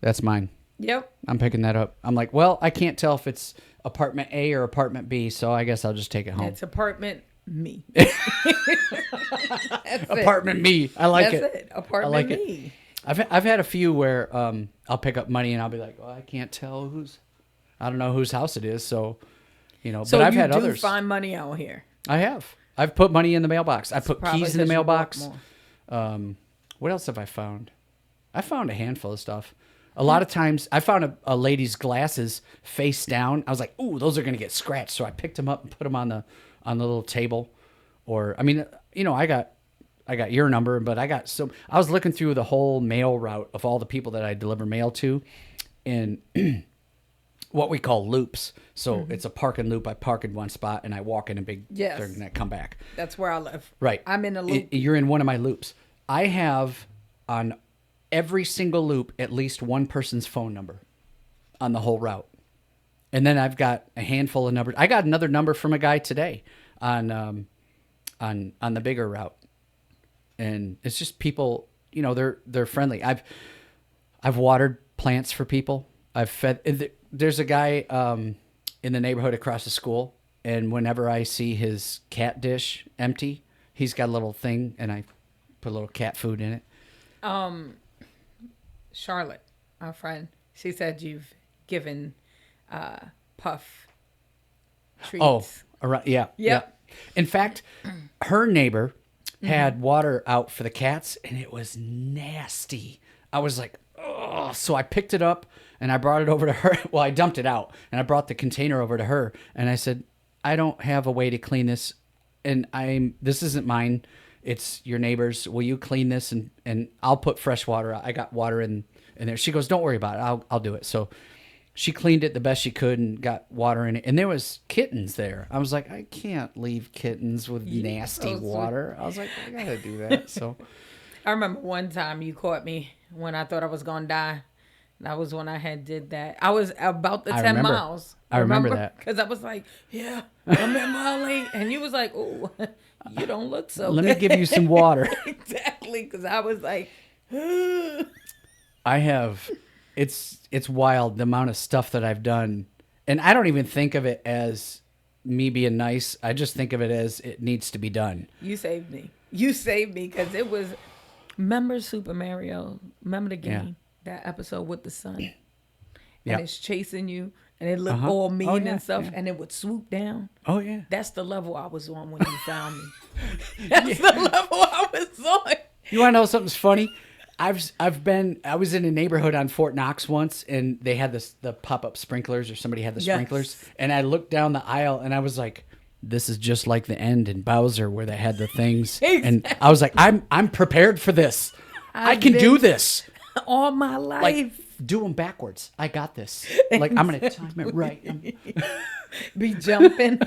that's mine. Yep. I'm picking that up. I'm like, well, I can't tell if it's apartment A or apartment B, so I guess I'll just take it home. It's apartment me. Apartment me. I like it. That's it. Apartment I like me. It. I've had a few where I'll pick up money and I'll be like, well, I can't tell I don't know whose house it is, so So but I've you had do others. find money out here. I have. I've put money in the mailbox. I put keys in the mailbox. What else have I found? I found a handful of stuff. A lot of times, I found a lady's glasses face down. I was like, "Ooh, those are going to get scratched." So I picked them up and put them on the little table. Or, I mean, I got your number, but I was looking through the whole mail route of all the people that I deliver mail to, and what we call loops. So it's a parking loop. I park in one spot and I walk in a big thing and I come back. That's where I live. Right. I'm in a loop. You're in one of my loops. I have on every single loop at least one person's phone number on the whole route. And then I've got a handful of numbers. I got another number from a guy today on the bigger route. And it's just people, they're friendly. I've watered plants for people. I've fed. There's a guy in the neighborhood across the school, and whenever I see his cat dish empty, he's got a little thing, and I put a little cat food in it. Charlotte, our friend, she said you've giving Puff treats. Oh, right. Yeah. Yep. Yeah. In fact, her neighbor had water out for the cats, and it was nasty. I was like, oh. So I picked it up, and I brought it over to her. Well, I dumped it out, and I brought the container over to her, and I said, I don't have a way to clean this, and this isn't mine. It's your neighbor's. Will you clean this? And I'll put fresh water out. I got water in there. She goes, don't worry about it. I'll do it. So she cleaned it the best she could and got water in it. And there was kittens there. I was like, I can't leave kittens with nasty water. I was like, I gotta do that. So I remember one time you caught me when I thought I was gonna die. That was when I had did that. I was about the 10 miles. I remember that. Because I was like, yeah, I'm at Molly. And you was like, oh, you don't look so Let me give you some water. Exactly. Because I was like, I have, it's wild the amount of stuff that I've done. And I don't even think of it as me being nice. I just think of it as it needs to be done. You saved me. You saved me because it was, remember Super Mario? Remember the game? Yeah. That episode with the sun, and it's chasing you, and it looked all mean and stuff, and it would swoop down. Oh yeah, that's the level I was on when you found me. That's the level I was on. You want to know something's funny? I was in a neighborhood on Fort Knox once, and they had the pop-up sprinklers, or somebody had the sprinklers, and I looked down the aisle, and I was like, this is just like the end in Bowser where they had the things, and I was like, I'm prepared for this. I can do this. All my life. Like, do them backwards. I got this. Like, I'm going to time it right. Be jumping.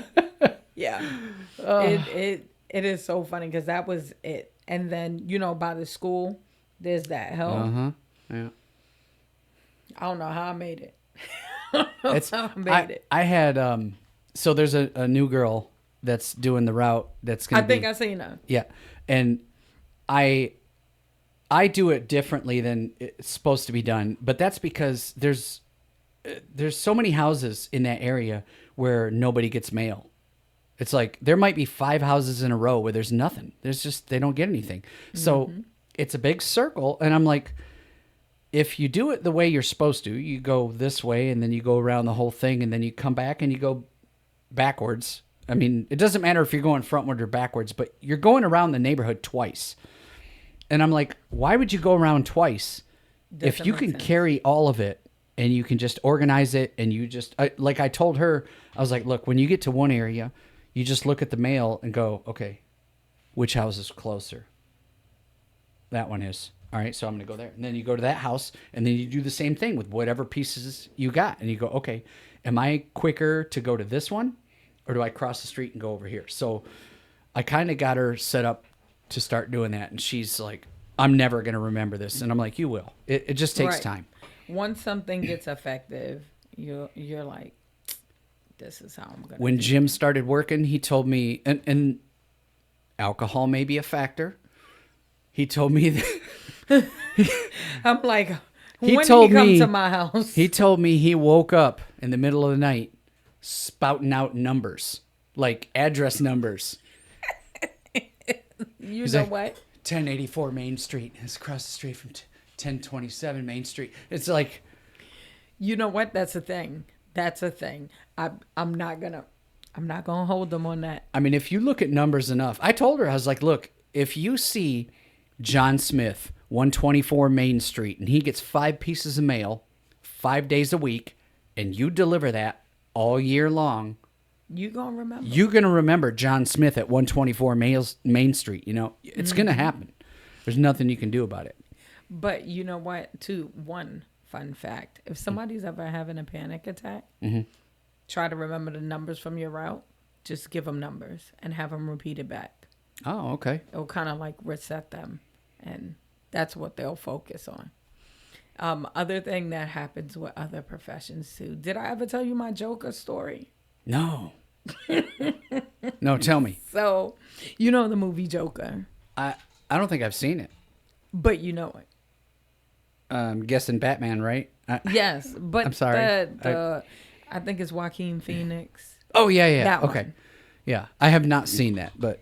Yeah. It is so funny because that was it. And then, by the school, there's that hill. Yeah. I don't know how I made it. I had, so there's a new girl that's doing the route that's going to I think I seen her. Yeah. And I do it differently than it's supposed to be done, but that's because there's so many houses in that area where nobody gets mail. It's like there might be 5 houses in a row where there's nothing. They don't get anything. So it's a big circle, and I'm like, if you do it the way you're supposed to, you go this way, and then you go around the whole thing, and then you come back and you go backwards. I mean, it doesn't matter if you're going frontward or backwards, but you're going around the neighborhood twice. And I'm like, why would you go around twice if you can carry all of it and you can just organize it and you just, like I told her, I was like, look, when you get to one area, you just look at the mail and go, okay, which house is closer? That one is. All right, so I'm going to go there. And then you go to that house, and then you do the same thing with whatever pieces you got. And you go, okay, am I quicker to go to this one, or do I cross the street and go over here? So I kind of got her set up to start doing that, and she's like, I'm never going to remember this. And I'm like, you will. It just takes time. Once something gets effective, you're like, this is how I'm going to When Jim started working, he told me, and alcohol may be a factor. He told me that. I'm like, when did he come to my house? He told me he woke up in the middle of the night spouting out numbers, like address numbers. He's know like, what? 1084 Main Street. It's across the street from 1027 Main Street. It's like, you know what? That's a thing. That's a thing. I'm not gonna hold them on that. I mean, if you look at numbers enough, I told her, I was like, look, if you see John Smith, 124 Main Street, and he gets 5 pieces of mail 5 days a week, and you deliver that all year long, you're going to remember. You're going to remember John Smith at 124 Main Street. It's going to happen. There's nothing you can do about it. But you know what, too? One fun fact. If somebody's ever having a panic attack, try to remember the numbers from your route. Just give them numbers and have them repeat it back. Oh, okay. It'll kind of like reset them. And that's what they'll focus on. Other thing that happens with other professions, too. Did I ever tell you my Joker story? No. No, tell me. So, you know the movie Joker. I don't think I've seen it. But you know it. I'm guessing Batman, right? Yes, but I'm sorry. I think it's Joaquin Phoenix. Oh, yeah. That okay. One. Yeah, I have not seen that, but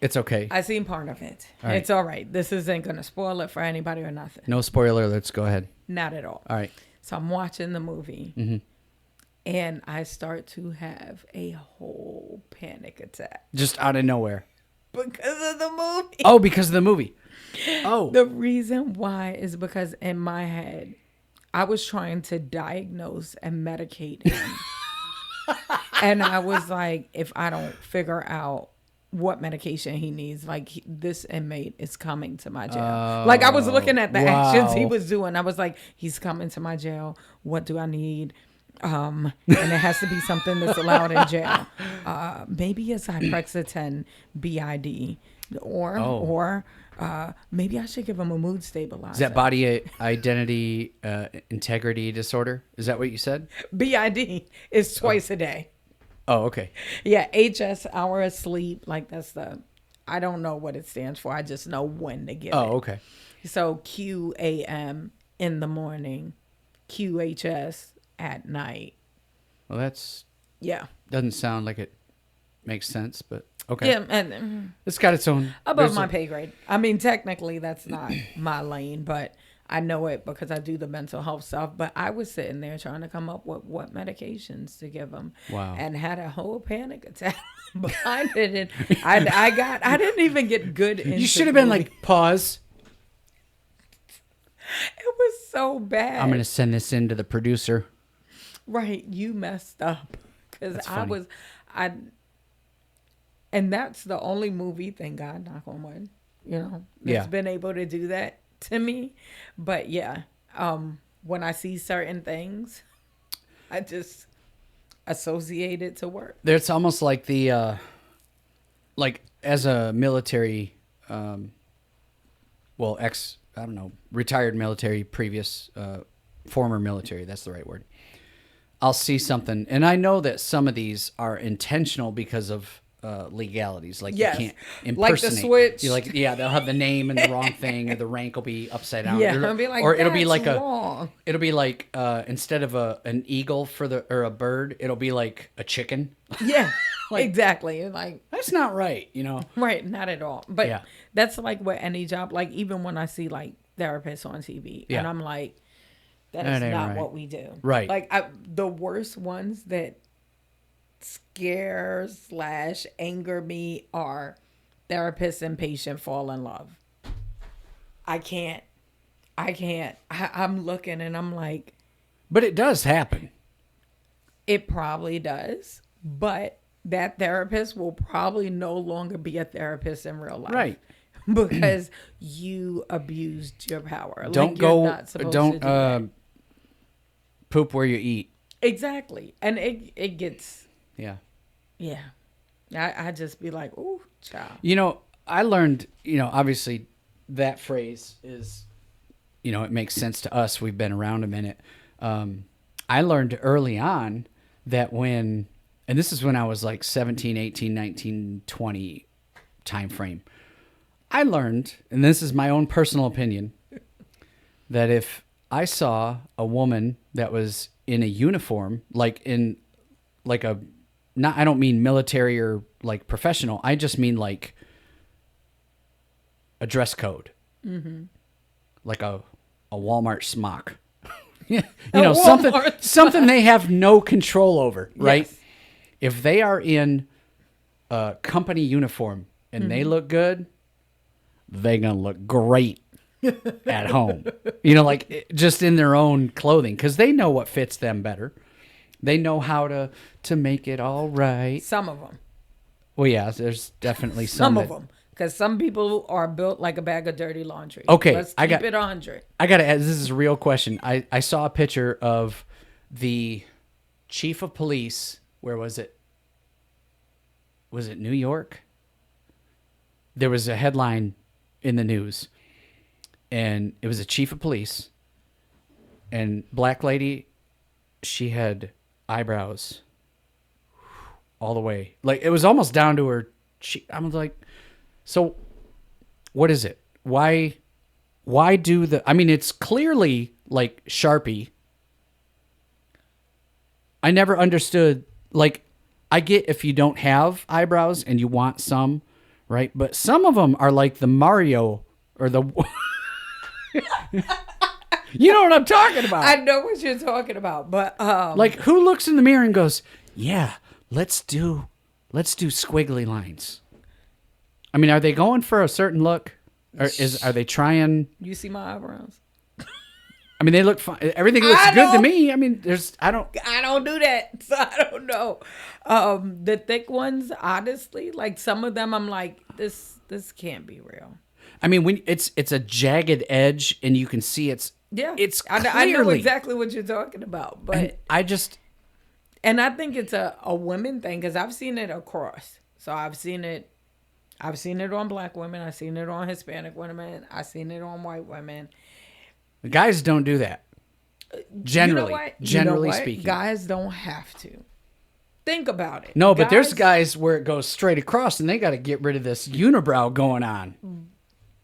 it's okay. I seen part of it. All right. It's all right. This isn't going to spoil it for anybody or nothing. No spoiler alerts. Go ahead. Not at all. All right. So I'm watching the movie. Mm-hmm. And I start to have a whole panic attack. Just out of nowhere. Because of the movie. Oh, because of the movie. Oh. The reason why is because in my head, I was trying to diagnose and medicate him. And I was like, if I don't figure out what medication he needs, like this inmate is coming to my jail. Like I was looking at the actions he was doing. I was like, he's coming to my jail. What do I need? And it has to be something that's allowed in jail. Maybe it's Cyprexaten BID, or maybe I should give him a mood stabilizer. Is that body identity integrity disorder? Is that what you said? BID is twice a day. Oh, okay. Yeah, HS, hour of sleep. Like that's I don't know what it stands for. I just know when to give it. Oh, okay. So QAM in the morning, QHS at night. Well, doesn't sound like it makes sense, but okay. Yeah, and it's got its own above my pay grade. I mean, technically that's not my lane, but I know it because I do the mental health stuff. But I was sitting there trying to come up with what medications to give him. Wow. And had a whole panic attack. But I didn't. I didn't even get good into You should have been like, pause. It was so bad. I'm going to send this in to the producer. Right, you messed up because and that's the only movie, thank God, knock on wood, that's been able to do that to me. But yeah, when I see certain things, I just associate it to work. It's almost like the like as a military, retired military, previous former military. That's the right word. I'll see something, and I know that some of these are intentional because of legalities. Like you can't impersonate. Like the switch. They'll have the name and the wrong thing, or the rank will be upside down. Yeah, it'll be like, it'll be like wrong. It'll be like instead of an eagle or a bird, it'll be like a chicken. Yeah, exactly. Like that's not right, Right, not at all. But that's like with any job. Like even when I see like therapists on TV, and I'm like, that is not right. What we do. Right. Like the worst ones that scare/anger me are therapist and patient fall in love. I can't. I'm looking and I'm like. But it does happen. It probably does. But that therapist will probably no longer be a therapist in real life. Right. Because you abused your power. Don't poop where you eat. Exactly. And it gets. Yeah. Yeah. I just be like, ooh, child. I learned, obviously that phrase is, it makes sense to us. We've been around a minute. I learned early on that and this is when I was like 17, 18, 19, 20 time frame. I learned, and this is my own personal opinion, that if I saw a woman that was in a uniform, I don't mean military or like professional. I just mean like a dress code, like a Walmart smock. Something they have no control over, right? Yes. If they are in a company uniform and they look good, they're gonna look great at home. Just in their own clothing, because they know what fits them better. They know how to make it all right. Some of them. Well, yeah, there's definitely some of them. Because some people are built like a bag of dirty laundry. Okay. Let's keep it 100. I got to add, this is a real question. I saw a picture of the chief of police. Where was it? Was it New York? There was a headline in the news, and it was a chief of police, and black lady, she had eyebrows all the way. Like, it was almost down to her cheek. I was like, so what is it? Why do it's clearly like Sharpie. I never understood, like, I get if you don't have eyebrows and you want some, right? But some of them are like the Mario or the You know what I'm talking about. I know what you're talking about, but like, who looks in the mirror and goes, "Yeah, let's do squiggly lines." I mean, are they going for a certain look, or are they trying? You see my eyebrows? I mean, they look fine. Everything looks good to me. I mean, I don't do that, so I don't know. The thick ones, honestly, like some of them, I'm like, this can't be real. I mean, when it's a jagged edge and you can see it's clearly, I know exactly what you're talking about, but and I think it's a women thing because I've seen it across. So I've seen it on black women, I've seen it on Hispanic women, I've seen it on white women. Guys don't do that. Generally speaking, guys don't have to. Think about it. No, but there's guys where it goes straight across, and they got to get rid of this unibrow going on.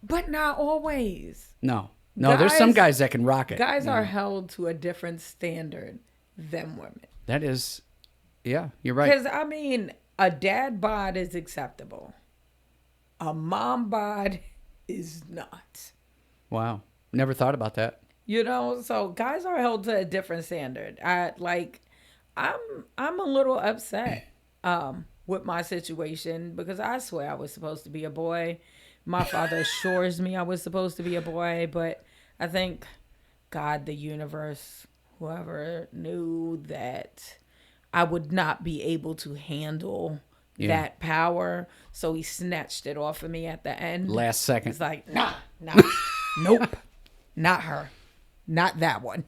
But not always. No, there's some guys that can rock it. Guys are held to a different standard than women. That is, yeah, you're right. Because, I mean, a dad bod is acceptable. A mom bod is not. Wow. Never thought about that. You know, so guys are held to a different standard. I'm a little upset with my situation because I swear I was supposed to be a boy. My father assures me I was supposed to be a boy, but I think God, the universe, whoever knew that I would not be able to handle that power, so he snatched it off of me at the end. Last second. It's like, nah, nope, not her, not that one.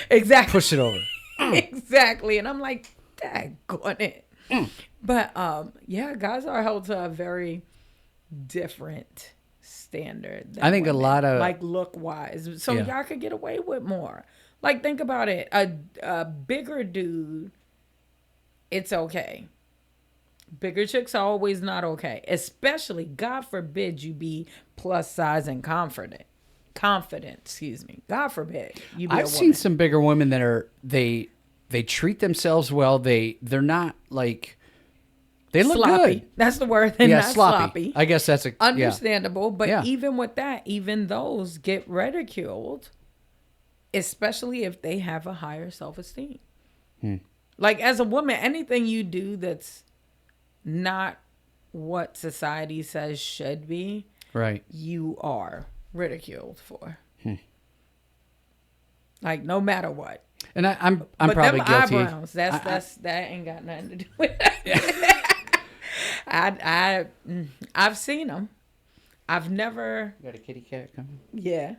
Exactly. Push it over. Exactly, and I'm like, daggone it. But guys are held to a very different standard. I think women. A lot of like look wise, so y'all could get away with more. Like, think about it. A bigger dude, it's okay. Bigger chicks are always not okay, especially, God forbid, you be plus size and confident. Excuse me. God forbid you be. I've seen some bigger women that are they treat themselves well. They're not like they look sloppy. good. That's the word. They're not sloppy. I guess that's understandable. But even with that, even those get ridiculed, especially if they have a higher self-esteem. Like, as a woman, anything you do that's not what society says should be, right, you are ridiculed for. Like, no matter what. And I'm probably them guilty. Eyebrows, that ain't got nothing to do with that. I've seen them. I've never. You got a kitty cat coming? Yeah,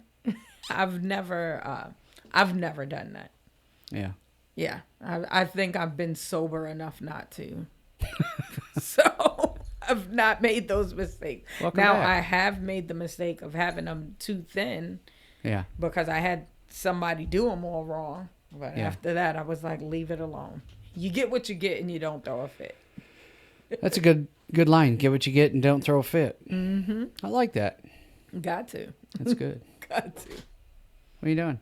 I've never done that. Yeah. Yeah, I think I've been sober enough not to. So I've not made those mistakes. Welcome back. I have made the mistake of having them too thin. Yeah. Because I had somebody do them all wrong. But after that, I was like, leave it alone. You get what you get and you don't throw a fit. That's a good line. Get what you get and don't throw a fit. Mm-hmm. I like that. Got to. That's good. Got to. What are you doing?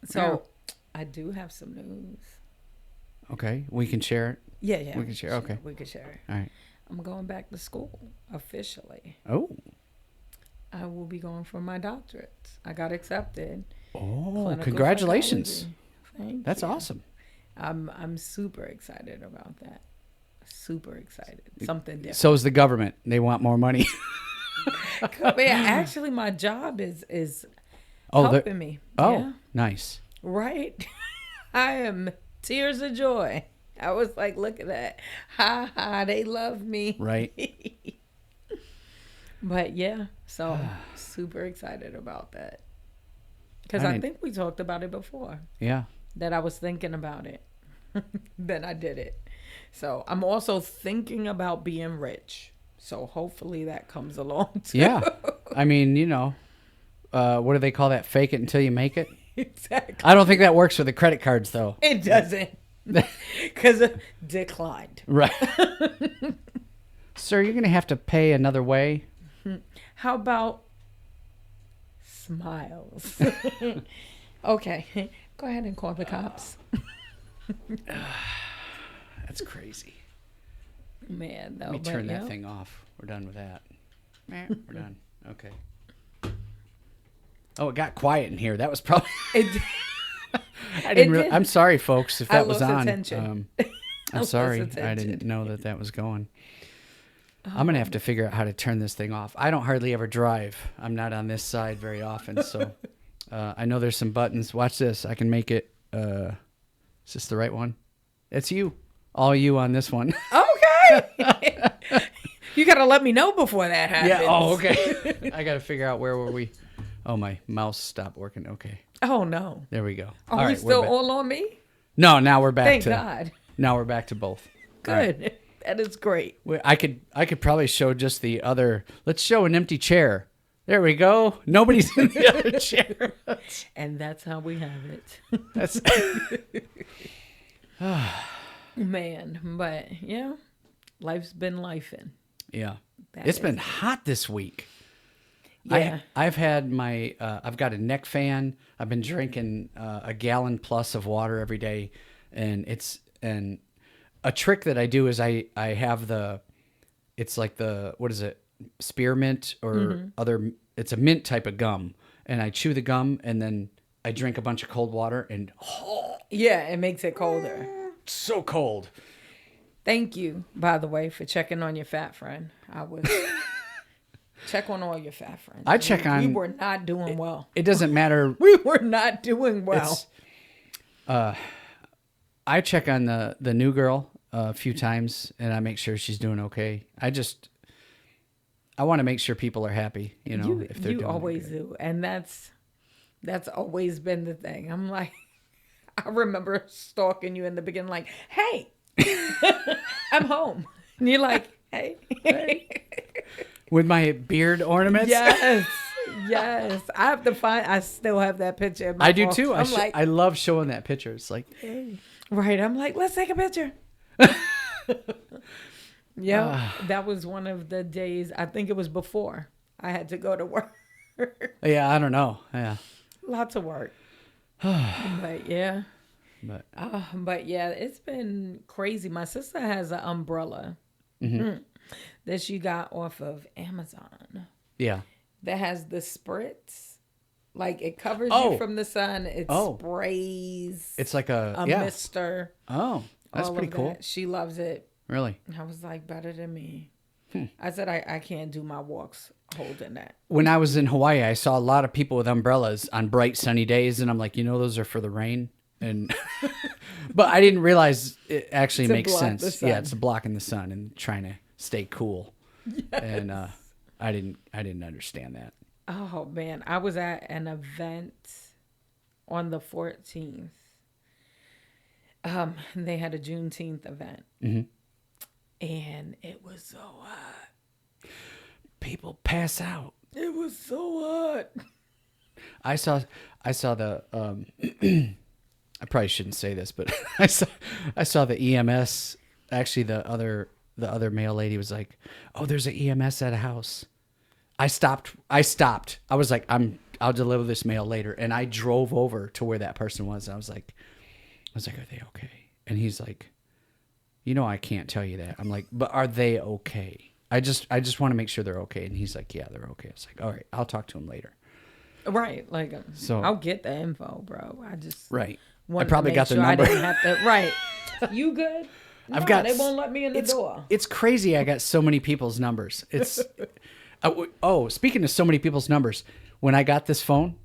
So I do have some news. Okay. We can share it? Yeah. We can share. Okay. We can share it. All right. I'm going back to school officially. Oh. I will be going for my doctorate. I got accepted. Oh, congratulations. That's awesome. I'm super excited about that. Super excited. Something different. So is the government. They want more money. Actually, my job is helping me. Oh, yeah. Nice. Right? I am tears of joy. I was like, look at that. Ha ha, they love me. Right. But yeah, so super excited about that. Because I think we talked about it before. Yeah. That I was thinking about it. Then I did it. So I'm also thinking about being rich. So hopefully that comes along too. Yeah. I mean, what do they call that? Fake it until you make it? Exactly. I don't think that works for the credit cards, though. It doesn't. Because declined. Right. Sir, you're going to have to pay another way. How about smiles? Okay. Go ahead and call the cops. That's crazy. Man, though. Let me turn that thing off. We're done with that. We're done. Okay. Oh, it got quiet in here. That was probably. I'm sorry, folks, if that was on. I'm sorry. I didn't know that was going. I'm going to have to figure out how to turn this thing off. I don't hardly ever drive. I'm not on this side very often, so I know there's some buttons. Watch this. I can make it. Is this the right one? It's you. All you on this one. Okay. You got to let me know before that happens. Yeah. Oh, okay. I got to figure out where were we. Oh, my mouse stopped working. Okay. Oh, no. There we go. Are we still all on me? No, now we're back Thank God. Now we're back to both. Good. Right. That is great. I could probably show just the other. Let's show an empty chair. There we go. Nobody's in the other chair. And that's how we have it. That's Man, but yeah, life's been lifing. Yeah. It's been hot this week. Yeah. I've had my, I've got a neck fan. I've been drinking a gallon plus of water every day. And a trick that I do is I have it's like what is it? Spearmint or it's a mint type of gum. And I chew the gum and then I drink a bunch of cold water and yeah, it makes it colder. So cold. Thank you, by the way, for checking on your fat friend. I was check on all your fat friends. I check on. We were not doing well. It doesn't matter. We were not doing well. I check on the new girl a few times, and I make sure she's doing okay. I want to make sure people are happy. You know, if they're doing. You always do, and that's always been the thing. I'm like, I remember stalking you in the beginning, like, hey. I'm home. And you're like, hey. With my beard ornaments? Yes. Yes. I still have that picture. In my I do too. I love showing that picture. It's like, hey. Right. I'm like, let's take a picture. Yeah. That was one of the days, I think it was before I had to go to work. Yeah, I don't know. Yeah. Lots of work. But yeah. But yeah, it's been crazy. My sister has an umbrella that she got off of Amazon. Yeah. That has the spritz. Like it covers you from the sun. It sprays. It's like a mister. Oh, that's pretty cool. That. She loves it. Really? I was like, better than me. I said, I can't do my walks holding that. When I was in Hawaii, I saw a lot of people with umbrellas on bright sunny days. And I'm like, those are for the rain. And but I didn't realize it actually makes sense. Yeah, it's blocking the sun and trying to stay cool. Yes. And I didn't understand that. Oh man, I was at an event on the 14th. They had a Juneteenth event, and it was so hot. People pass out. It was so hot. I saw the. I probably shouldn't say this, but I saw the EMS. Actually, the other male lady was like, "Oh, there's an EMS at a house." I stopped. I was like, I'll deliver this mail later, and I drove over to where that person was. I was like, are they okay? And he's like, I can't tell you that. I'm like, but are they okay? I just want to make sure they're okay. And he's like, yeah, they're okay. I was like, all right, I'll talk to him later. Right, like so I'll get the info, bro. I just right. I probably got the number. I didn't have to. Right. You good? No, they won't let me in the door. It's crazy. I got so many people's numbers. It's speaking of so many people's numbers, when I got this phone,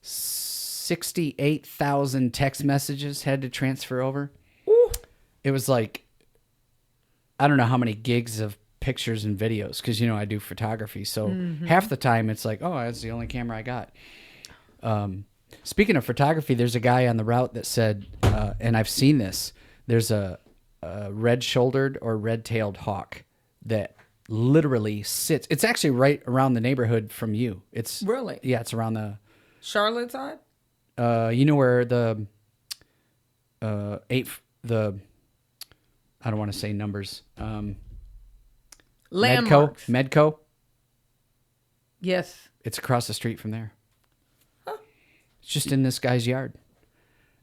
68,000 text messages had to transfer over. Ooh. It was like, I don't know how many gigs of pictures and videos because I do photography. So half the time it's like, that's the only camera I got. Speaking of photography, there's a guy on the route that said, and I've seen this, there's a red-shouldered or red-tailed hawk that literally sits. It's actually right around the neighborhood from you. It's really? Yeah, it's around the Charlotte side? Where the I don't want to say numbers. Landmarks. Medco. Yes. It's across the street from there. It's just in this guy's yard.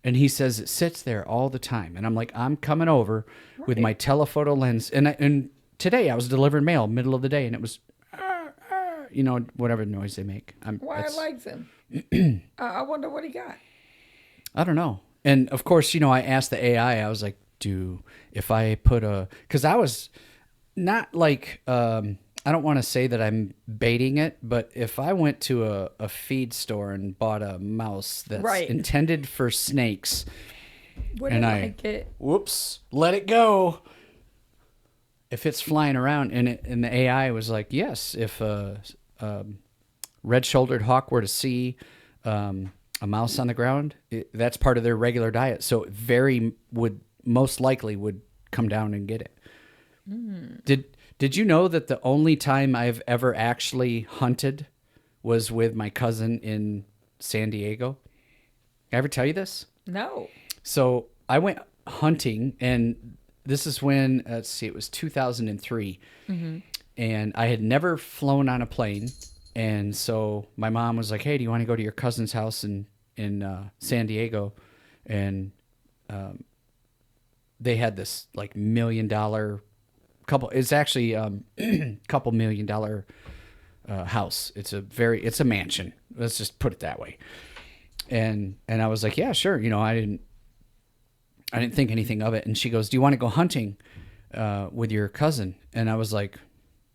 And he says it sits there all the time. And I'm like, I'm coming over with my telephoto lens. And today I was delivering mail middle of the day, and it was, whatever noise they make. Why I likes him? I wonder what he got. I don't know. And of course, I asked the AI, I was like, if I put because I was not like, I don't want to say that I'm baiting it, but if I went to a feed store and bought a mouse that's intended for snakes, whoops, let it go. If it's flying around and the AI was like, yes, if a red-shouldered hawk were to see a mouse on the ground, that's part of their regular diet. So it most likely would come down and get it. Mm. Did you know that the only time I've ever actually hunted was with my cousin in San Diego? Did I ever tell you this? No. So I went hunting, and this is when, it was 2003. Mm-hmm. And I had never flown on a plane. And so my mom was like, hey, do you want to go to your cousin's house in San Diego? And they had this like $1 million it's actually couple $1 million house. It's a mansion. Let's just put it that way. And I was like, yeah, sure. I didn't think anything of it. And she goes, do you want to go hunting with your cousin? And I was like,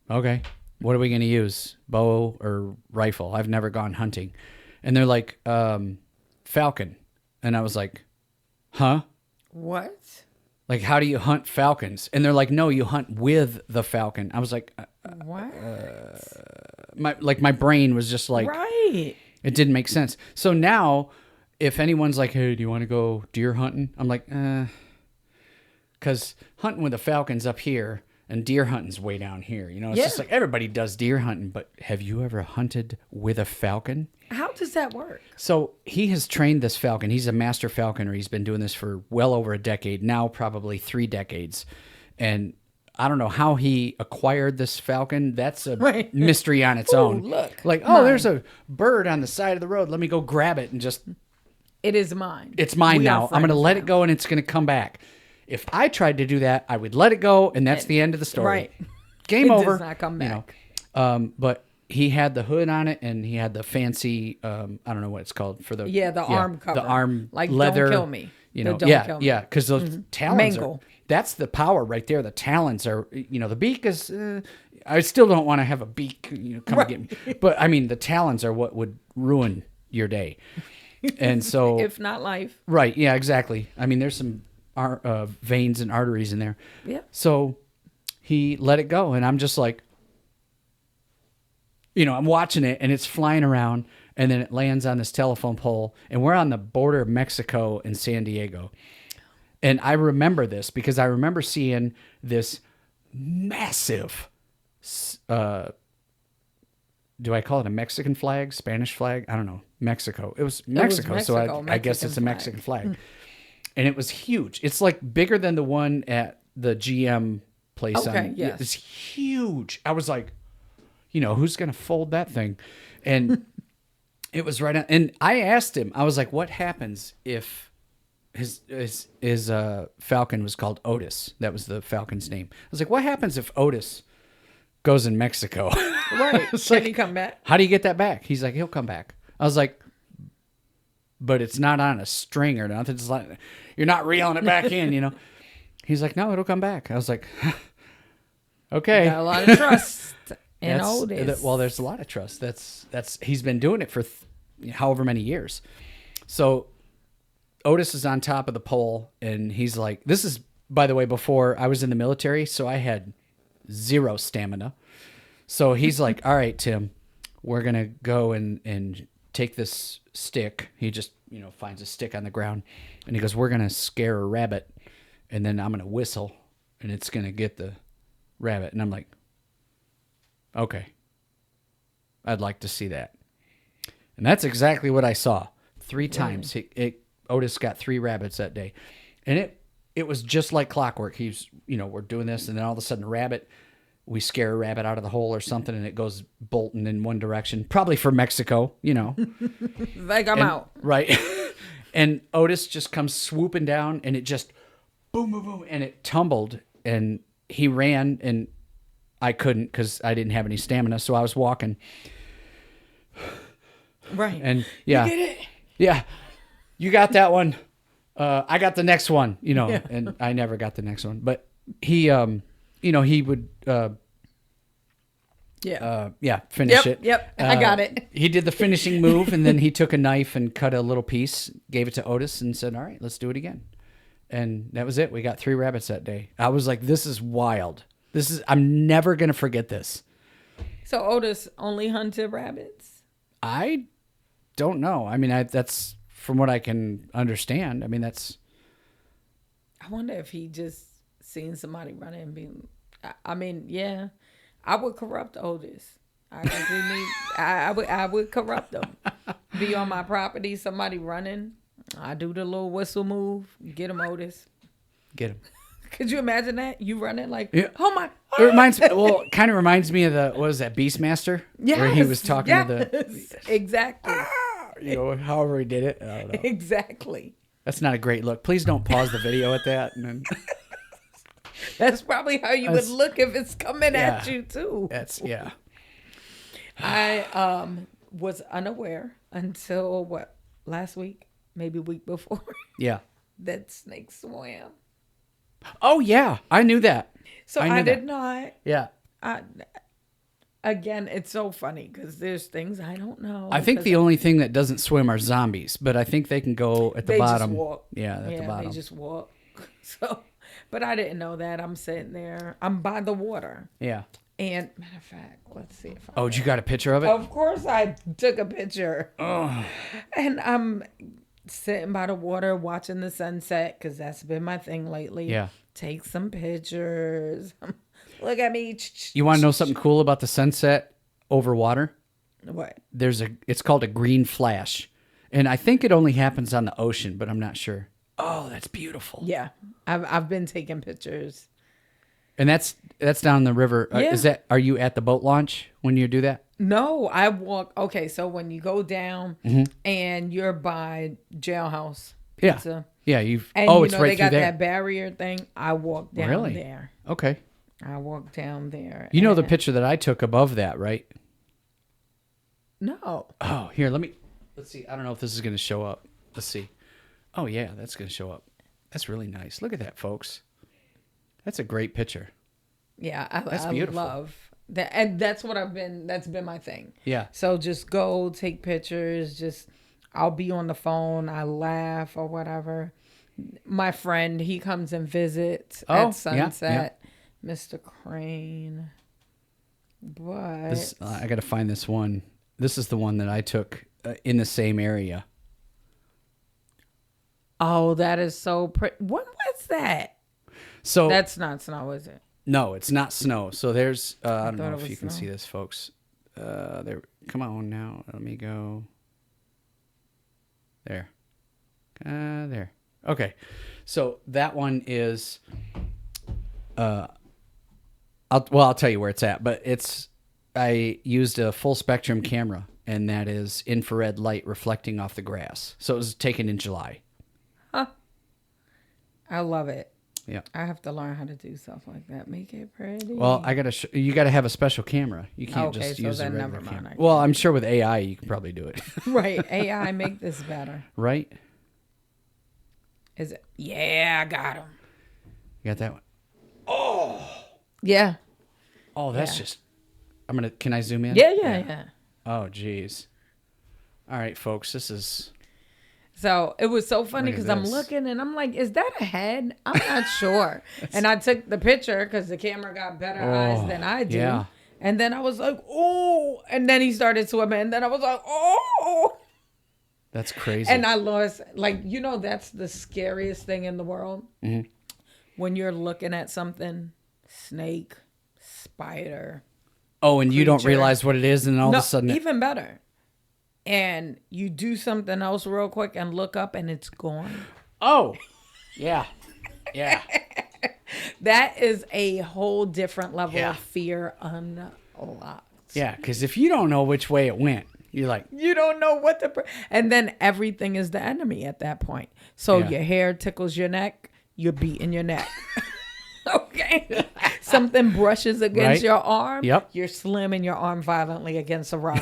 okay, what are we going to use? Bow or rifle? I've never gone hunting. And they're like, falcon. And I was like, huh? What? Like, how do you hunt falcons? And they're like, no, you hunt with the falcon. I was like, what? My brain was just like, right. It didn't make sense. So now, if anyone's like, hey, do you want to go deer hunting? I'm like, because hunting with the falcon's up here and deer hunting's way down here. It's just like everybody does deer hunting, but have you ever hunted with a falcon? How does that work? So he has trained this falcon. He's a master falconer. He's been doing this for well over a decade, now probably 3 decades. And I don't know how he acquired this falcon. That's a mystery on its own. Look. Like, there's a bird on the side of the road. Let me go grab it and just... It is mine. It's mine now. I'm going to let it go and it's going to come back. If I tried to do that, I would let it go and that's the end of the story. Right. Game over. It does not come back. But he had the hood on it and he had the fancy, I don't know what it's called for the arm cover. The arm like leather. Don't kill me. Don't kill me. Yeah, because those talons that's the power right there. The talons are, the beak is, I still don't want to have a beak, come and get me. But I mean, the talons are what would ruin your day. And so. If not life. Right. Yeah, exactly. I mean, there's some veins and arteries in there. Yeah. So he let it go and I'm just like, I'm watching it and it's flying around and then it lands on this telephone pole and we're on the border of Mexico and San Diego. And I remember this because I remember seeing this massive, do I call it a Mexican flag, Spanish flag? I don't know. Mexico. It was Mexico. So I guess it's a Mexican flag. And it was huge. It's like bigger than the one at the GM place. Okay, yes. It's huge. I was like, who's going to fold that thing? And it was right on. And I asked him, I was like, what happens if his falcon was called Otis? That was the falcon's name. I was like, what happens if Otis goes in Mexico? Right. Can he come back? How do you get that back? He's like, he'll come back. I was like, but it's not on a string or nothing. It's like, you're not reeling it back in, He's like, no, it'll come back. I was like, okay. Got a lot of trust in Otis. Well, there's a lot of trust. He's been doing it for however many years. So Otis is on top of the pole and he's like, this is, by the way, before I was in the military. So I had 0 stamina. So he's like, all right, Tim, we're going to go and take this stick. He just, finds a stick on the ground and he goes, we're going to scare a rabbit and then I'm going to whistle and it's going to get the rabbit. And I'm like, okay, I'd like to see that. And that's exactly what I saw 3 times. Otis got 3 rabbits that day. And it was just like clockwork. He's, we're doing this and then all of a sudden we scare a rabbit out of the hole or something and it goes bolting in one direction, probably for Mexico, Like I'm out. Right. And Otis just comes swooping down and it just boom, boom, boom. And it tumbled and he ran and I couldn't because I didn't have any stamina, so I was walking. Right. And yeah. You get it? Yeah. You got that one. I got the next one, and I never got the next one. But he, he would, finish it. Yep. I got it. He did the finishing move, and then he took a knife and cut a little piece, gave it to Otis, and said, "All right, let's do it again." And that was it. We got 3 rabbits that day. I was like, "This is wild. I'm never gonna forget this." So Otis only hunted rabbits? I don't know. I mean, that's from what I can understand. I mean, that's. I wonder if he just seen somebody running and be. I mean, yeah. I would corrupt Otis. I would corrupt them. Be on my property, somebody running. I do the little whistle move. Get him, Otis. Get him. Could you imagine that? You running like, oh my. It kind of reminds me of what was that, Beastmaster? Yes. Where he was talking to the. Exactly. However he did it. I don't know. Exactly. That's not a great look. Please don't pause the video at that. And then. That's probably how you would look if it's coming at you too. Yeah. I was unaware until last week, maybe week before. Yeah. That snakes swam. Oh yeah, I knew that. So I did not. Yeah. Again, it's so funny because there's things I don't know. I think the only thing that doesn't swim are zombies, but I think they can go at the bottom. Just walk. Yeah, at the bottom. They just walk. So. But I didn't know that. I'm sitting there. I'm by the water. Yeah. And matter of fact, let's see if I. Oh, you got a picture of it? Of course, I took a picture. Oh. And I'm sitting by the water watching the sunset because that's been my thing lately. Yeah. Take some pictures. Look at me. You want to know something cool about the sunset over water? What? It's called a green flash, and I think it only happens on the ocean, but I'm not sure. Oh, that's beautiful. Yeah, I've been taking pictures. And that's down the river. Yeah. Are you at the boat launch when you do that? No, I walk. Okay, so when you go down and you're by Jailhouse Pizza. Yeah, it's right they through got there. that barrier thing. I walk down there. Okay. I walk down there. You know the picture that I took above that, right? No. Oh, here, let's see. I don't know if this is going to show up. Let's see. Oh, yeah, that's going to show up. That's really nice. Look at that, folks. That's a great picture. Yeah, I beautiful. love that. And that's been my thing. Yeah. So just go take pictures. I'll be on the phone. I laugh or whatever. My friend, he comes and visits at sunset. Yeah. Mr. Crane. But I got to find this one. This is the one that I took in the same area. Oh, that is so pretty. What was that? So that's not snow, is it? No, it's not snow. So there's I don't know if you can see this, folks. There. Come on now. Let me go. There. There. Okay. So that one is. I'll tell you where it's at, but I used a full spectrum camera, and that is infrared light reflecting off the grass. So it was taken in July. Huh. I love it. Yeah. I have to learn how to do stuff like that. Make it pretty. Well, you got to have a special camera. You can't just use a regular camera. Well, I'm sure with AI you can probably do it. Right. AI make this better. Right? Is it? Yeah, I got him. You got that one? Oh. Yeah. Oh, that's just can I zoom in? Yeah. Oh, geez. All right, folks, this is So it was so funny because I'm looking and I'm like, is that a head? I'm not sure. And I took the picture because the camera got better eyes than I do. Yeah. And then I was like, oh. And then he started swimming. And then I was like, oh. That's crazy. And I lost, that's the scariest thing in the world. Mm-hmm. When you're looking at something, snake, spider. Oh, and creature. You don't realize what it is. And all of a sudden. Even better. And you do something else real quick and look up and it's gone. Oh, yeah. Yeah. That is a whole different level of fear unlocked. Yeah, because if you don't know which way it went, you're like... You don't know what to... And then everything is the enemy at that point. So your hair tickles your neck, you're beating your neck. Okay. Something brushes against your arm. Yep. You're slamming your arm violently against a rock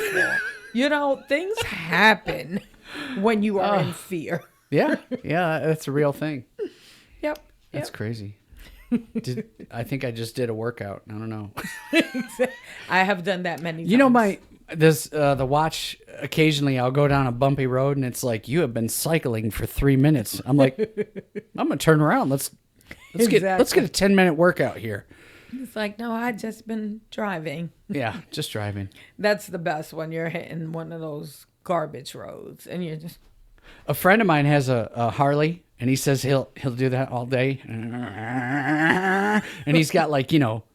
wall. Things happen when you are in fear. Yeah. Yeah, that's a real thing. Yep. That's crazy. I think I just did a workout. I don't know. I have done that many times. The watch, occasionally I'll go down a bumpy road and it's like, you have been cycling for 3 minutes. I'm like, I'm going to turn around. Let's get a 10-minute workout here. It's like, no, I just been driving. Yeah, just driving. That's the best when you're hitting one of those garbage roads and you're just. A friend of mine has a Harley, and he says he'll do that all day. And he's got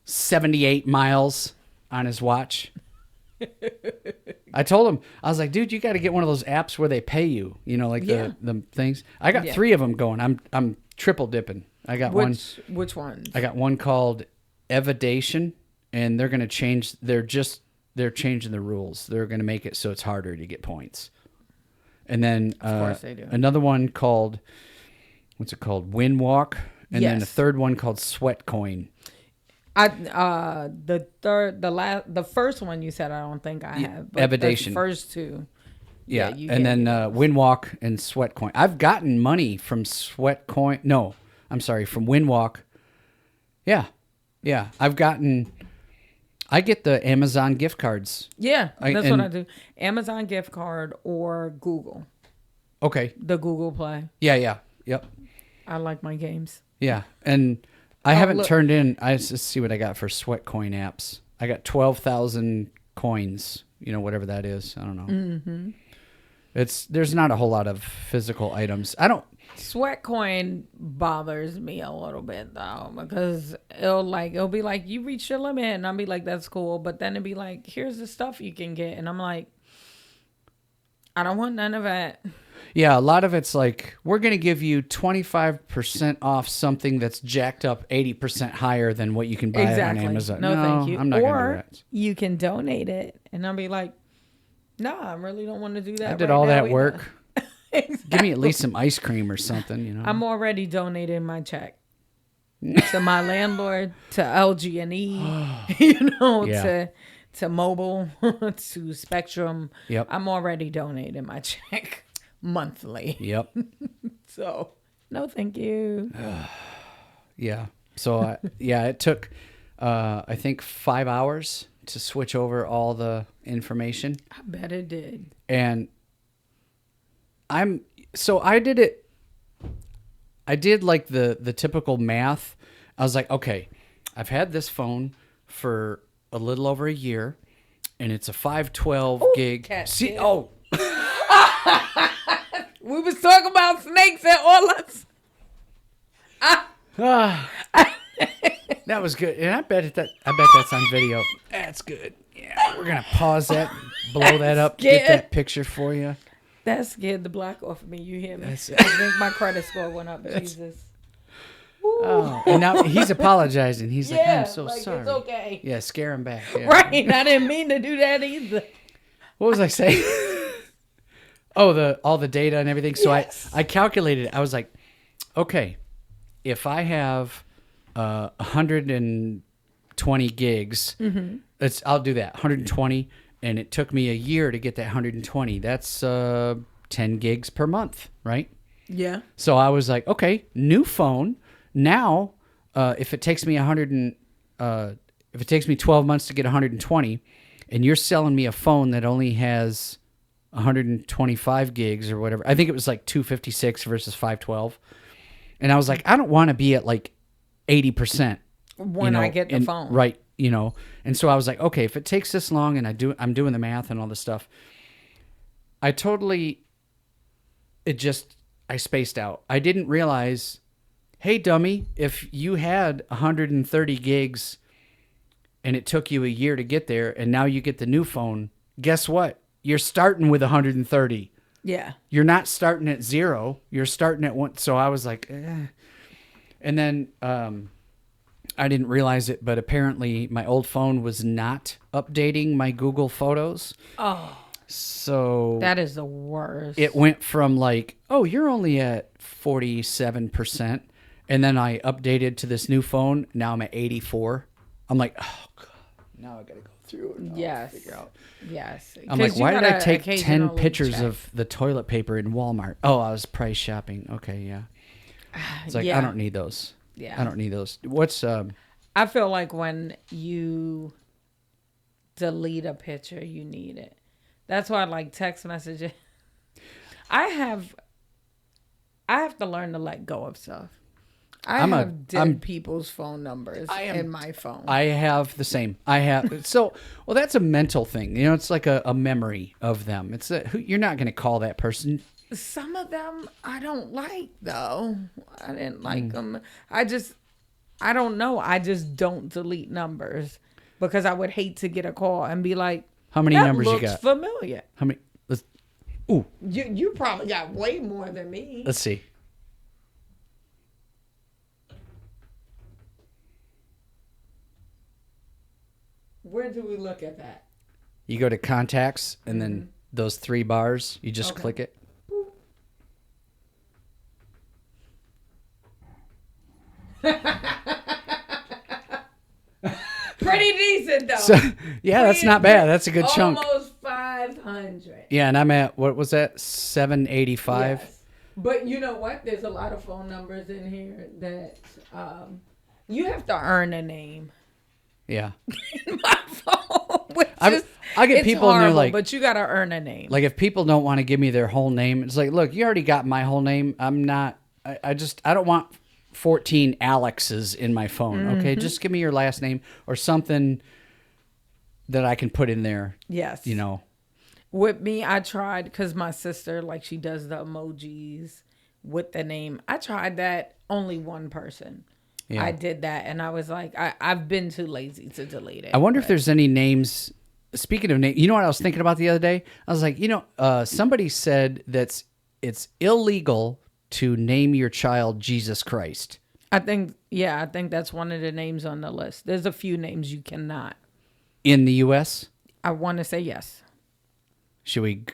78 miles on his watch. I told him, I was like, dude, you got to get one of those apps where they pay you, the things. I got 3 of them going. I'm triple dipping. I got one. Which ones? I got one called Evoking, and they're going to change. They're changing the rules. They're going to make it so it's harder to get points. And then of course they do. Another one called, what's it called? Wind Walk. And then a third one called Sweat Coin. The first one you said I don't think I have. But Evidation. The first 2. Yeah. And then Wind Walk and Sweat Coin. I've gotten money from Sweat Coin. No, I'm sorry, from Wind Walk. Yeah. Yeah. I get the Amazon gift cards. Yeah, that's what I do. Amazon gift card or Google. Okay. The Google Play. Yeah. Yep. I like my games. Yeah. And I haven't turned in. I just see what I got for Sweat Coin apps. I got 12,000 coins, whatever that is. I don't know. Mm-hmm. There's not a whole lot of physical items. Sweat Coin bothers me a little bit though, because it'll be like, you reached your limit, and I'll be like, that's cool, but then it'd be like, here's the stuff you can get, and I'm like, I don't want none of that. Yeah, a lot of it's like, we're gonna give you 25% off something that's jacked up 80% higher than what you can buy on Amazon. No, thank you. I'm not gonna do that. You can donate it, and I'll be like, no, I really don't want to do that. I did all that work. Exactly. Give me at least some ice cream or something, I'm already donating my check to my landlord, to LG&E, to mobile, to Spectrum. Yep. I'm already donating my check monthly. Yep. So, no, thank you. Yeah. So, it took, I think 5 hours to switch over all the information. I bet it did. And I did it. I did like the typical math. I was like, okay, I've had this phone for a little over a year, and it's a 512 gig. See, we was talking about snakes and all us. That was good, and I bet that's on video. That's good. Yeah, we're gonna pause that, blow that up, get that picture for you. That scared the black off of me. You hear me? I think my credit score went up. Jesus. Oh, and now he's apologizing. He's like, I'm so sorry. It's okay. Yeah, scare him back. Yeah. Right. I didn't mean to do that either. What was I saying? All the data and everything. So yes. I calculated. I was like, okay, if I have 120 gigs, I'll do that. 120. And it took me a year to get that 120. That's 10 gigs per month, right? Yeah. So I was like, okay, new phone. Now, if it takes me 12 months to get 120, and you're selling me a phone that only has 125 gigs or whatever, I think it was like 256 versus 512. And I was like, I don't want to be at like 80% when I get the phone, right? And so I was like, okay, if it takes this long, and I'm doing the math and all this stuff, I spaced out. I didn't realize, hey, dummy, if you had 130 gigs and it took you a year to get there, and now you get the new phone, guess what? You're starting with 130. Yeah. You're not starting at 0. You're starting at 1. So I was like, eh. And then I didn't realize it, but apparently my old phone was not updating my Google Photos. Oh. So that is the worst. It went from like, oh, you're only at 47%. And then I updated to this new phone. Now I'm at 84. I'm like, oh, God. Now I got to go through and figure out. Yes. I'm like, why did I take 10 pictures of the toilet paper in Walmart? Oh, I was price shopping. Okay, yeah. It's like, I don't need those. Yeah. I don't need those. What's... I feel like when you delete a picture, you need it. That's why I like text messages. I have to learn to let go of stuff. I have dead people's phone numbers in my phone. I have the same. Well, that's a mental thing. You know, it's like a memory of them. You're not going to call that person. Some of them I don't like, though. I didn't like them. I don't know. I just don't delete numbers because I would hate to get a call and be like, how many numbers you got? That looks familiar. How many? Ooh. You probably got way more than me. Let's see. Where do we look at that? You go to contacts and then those 3 bars, you just click it. Pretty decent, though. That's not bad. That's a good chunk. Almost 500. Yeah, and I'm at, what was that, 785? Yes. But you know what? There's a lot of phone numbers in here that you have to earn a name. Yeah. In my phone, I get people horrible, and they're like, but you got to earn a name. Like if people don't want to give me their whole name, it's like, look, you already got my whole name. I don't want 14 Alexes in my phone. Okay, just give me your last name or something that I can put in there. Yes. You know. With me, I tried because my sister, like, she does the emojis with the name. I tried that. Only one person. Yeah. I did that, and I was like, I've been too lazy to delete it. I wonder if there's any names. Speaking of names, you know what I was thinking about the other day? I was like, somebody said it's illegal to name your child Jesus Christ. I think that's one of the names on the list. There's a few names you cannot. In the U.S.? I want to say yes. Should we?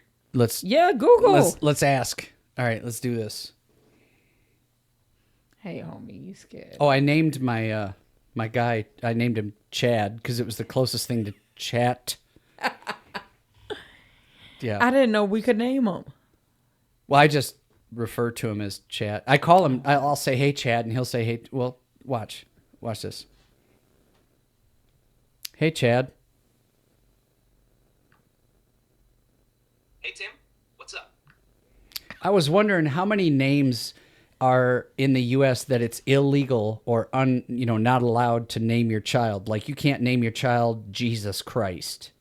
Yeah, Google. Let's ask. All right, let's do this. Hey, homie, you scared? Oh, I named my guy. I named him Chad because it was the closest thing to chat. Yeah. I didn't know we could name him. Well, I just refer to him as Chad. I call him. I'll say, "Hey, Chad," and he'll say, "Hey." Well, watch this. Hey, Chad. Hey, Tim. What's up? I was wondering how many names are in the U.S. that it's illegal or not allowed to name your child. Like you can't name your child Jesus Christ.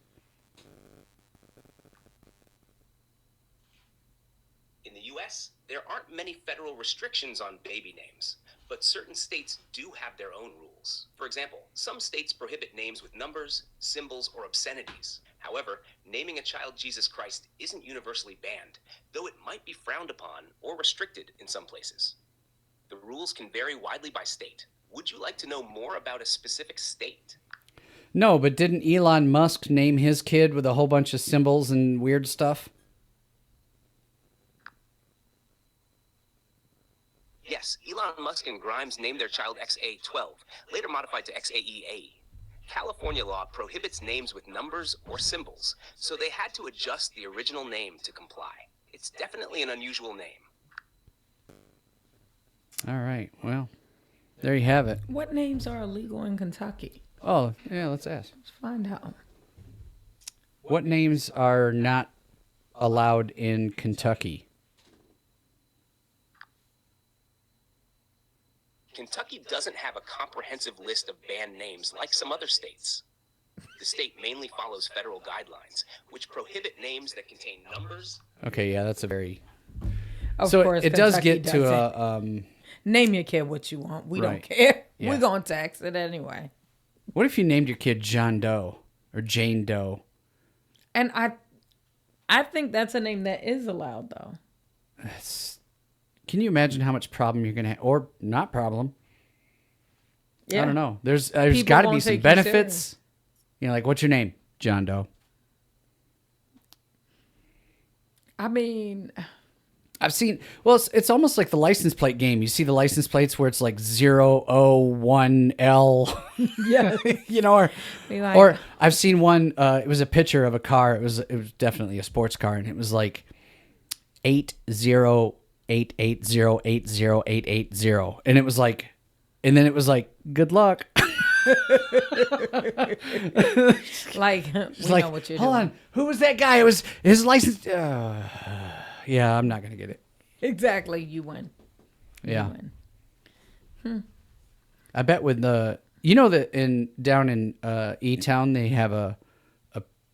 In the U.S., there aren't many federal restrictions on baby names, but certain states do have their own rules. For example, some states prohibit names with numbers, symbols, or obscenities. However, naming a child Jesus Christ isn't universally banned, though it might be frowned upon or restricted in some places. The rules can vary widely by state. Would you like to know more about a specific state? No, but didn't Elon Musk name his kid with a whole bunch of symbols and weird stuff? Yes, Elon Musk and Grimes named their child XA12, later modified to XAEA. California law prohibits names with numbers or symbols, so they had to adjust the original name to comply. It's definitely an unusual name. All right, well, there you have it. What names are illegal in Kentucky? Oh, yeah, let's ask. Let's find out. What names are not allowed in Kentucky? Kentucky doesn't have a comprehensive list of banned names like some other states. The state mainly follows federal guidelines, which prohibit names that contain numbers. Okay, yeah, that's a very... Of course, it does get to a... Name your kid what you want. We don't care. Yeah. We're going to tax it anyway. What if you named your kid John Doe or Jane Doe? And I think that's a name that is allowed, though. Can you imagine how much problem you're going to have? Or not problem. Yeah. I don't know. There's got to be some benefits. Like, what's your name? John Doe. I mean... I've seen, well, it's almost like the license plate game. You see the license plates where it's like 001L. Yeah. You know, or I've seen one, it was a picture of a car. It was definitely a sports car, and it was like 808808080. And it was like, and then it was like, good luck. Like, we know what you're doing. Hold on, who was that guy? It was his license. Yeah, I'm not gonna get it. Exactly, you win. Yeah. I bet with the, you know that down in E-Town they have a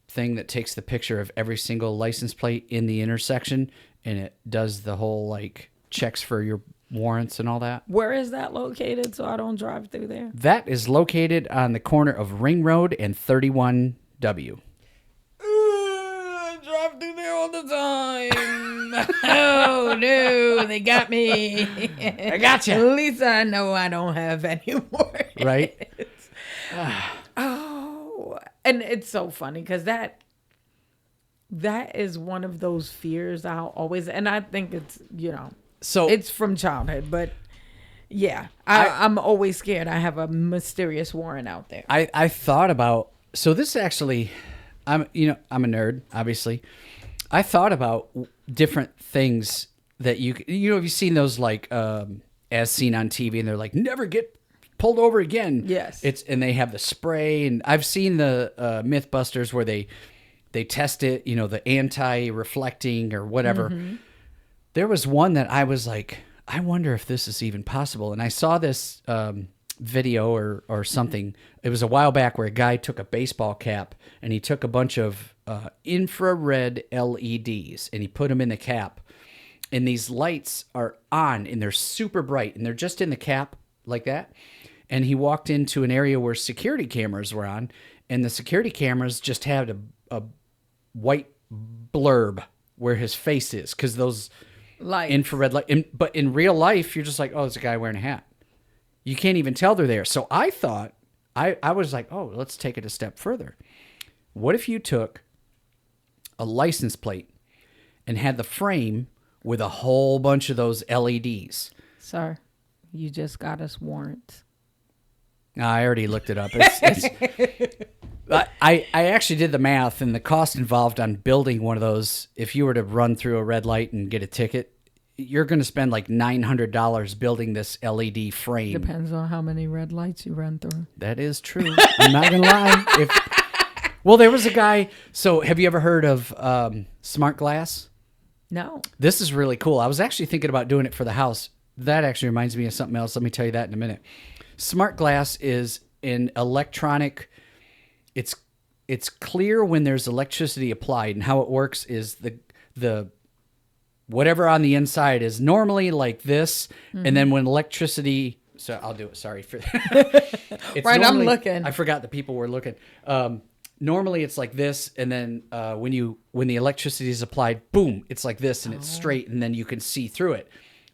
thing that takes the picture of every single license plate in the intersection, and it does the whole like checks for your warrants and all that. Where is that located so I don't drive through there? That is located on the corner of Ring Road and 31W. I drive through there all the time. Oh, no, they got me. I got you. At least I know I don't have any warrants. Right? Oh, and it's so funny because that is one of those fears I'll always, and I think it's, so it's from childhood, but yeah, I'm always scared I have a mysterious warrant out there. I thought about, so this actually, I'm a nerd, obviously. I thought about different things that have you seen those like, as seen on TV, and they're like, never get pulled over again. Yes. And they have the spray, and I've seen the Mythbusters where they test it, the anti-reflecting or whatever. Mm-hmm. There was one that I was like, I wonder if this is even possible. And I saw this video or something. It was a while back where a guy took a baseball cap and he took a bunch of infrared LEDs and he put them in the cap. And these lights are on and they're super bright and they're just in the cap like that. And he walked into an area where security cameras were on, and the security cameras just had a white blurb where his face is, because those lights. Infrared light. But in real life, you're just like, oh, it's a guy wearing a hat. You can't even tell they're there. So I thought, I was like, oh, let's take it a step further. What if you took a license plate and had the frame with a whole bunch of those LEDs? Sir, you just got us warrants. I already looked it up. I actually did the math, and the cost involved on building one of those, if you were to run through a red light and get a ticket, you're going to spend like $900 building this LED frame. Depends on how many red lights you run through. That is true. I'm not going to lie. Well, there was a guy. So have you ever heard of smart glass? No. This is really cool. I was actually thinking about doing it for the house. That actually reminds me of something else. Let me tell you that in a minute. Smart glass is an electronic. It's clear when there's electricity applied, and how it works is the whatever on the inside is normally like this, and then when electricity. So I'll do it. Sorry for. It's right, I'm looking. I forgot that people were looking. Normally it's like this, and then when the electricity is applied, boom, it's like this, and it's straight, and then you can see through it.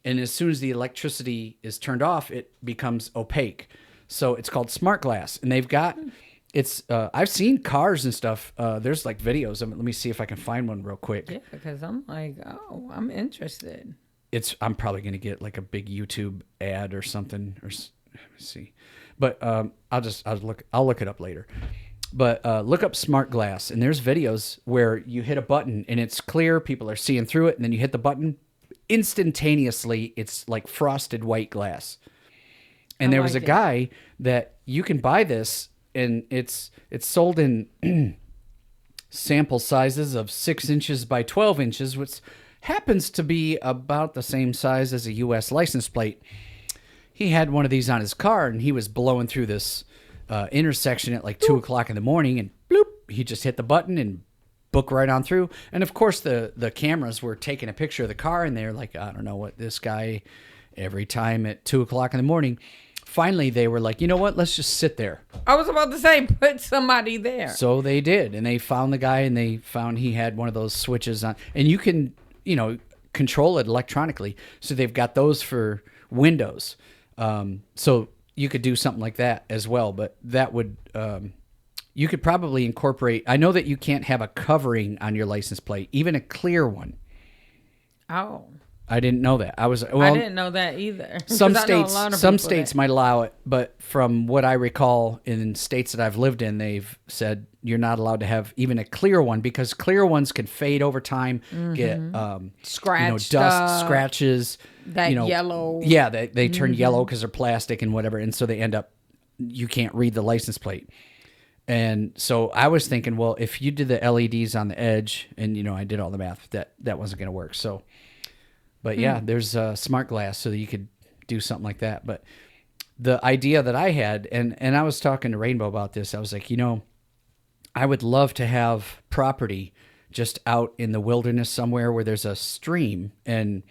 And as soon as the electricity is turned off, it becomes opaque. So it's called smart glass, and they've got. It's I've seen cars and stuff. There's like videos of it. Let me see if I can find one real quick. Yeah, because I'm like, oh, I'm interested. I'm probably gonna get like a big YouTube ad or something. Let me see, but I'll look it up later. But look up smart glass, and there's videos where you hit a button and it's clear. People are seeing through it, and then you hit the button, instantaneously it's like frosted white glass. And there was a guy that you can buy this. And it's sold in sample sizes of 6 inches by 12 inches, which happens to be about the same size as a U.S. license plate. He had one of these on his car, and he was blowing through this intersection at like 2 o'clock in the morning, and bloop, he just hit the button and book right on through. And of course, the cameras were taking a picture of the car, and they're like, I don't know what this guy, every time at 2 o'clock in the morning. Finally, they were like, you know what? Let's just sit there. I was about to say, put somebody there. So they did. And they found the guy, and they found he had one of those switches on. And you can, control it electronically. So they've got those for windows. So you could do something like that as well. But that would, you could probably incorporate. I know that you can't have a covering on your license plate, even a clear one. Oh. I didn't know that. I didn't know that either. Some states might allow it, but from what I recall in states that I've lived in, they've said you're not allowed to have even a clear one because clear ones can fade over time, get scratched, dust, scratches, that yellow. Yeah, they turn yellow because they're plastic and whatever, and so they end up you can't read the license plate. And so I was thinking, well, if you did the LEDs on the edge, and I did all the math, that wasn't going to work. So. But yeah, there's smart glass so that you could do something like that. But the idea that I had, and I was talking to Rainbow about this, I was like, I would love to have property just out in the wilderness somewhere where there's a stream. And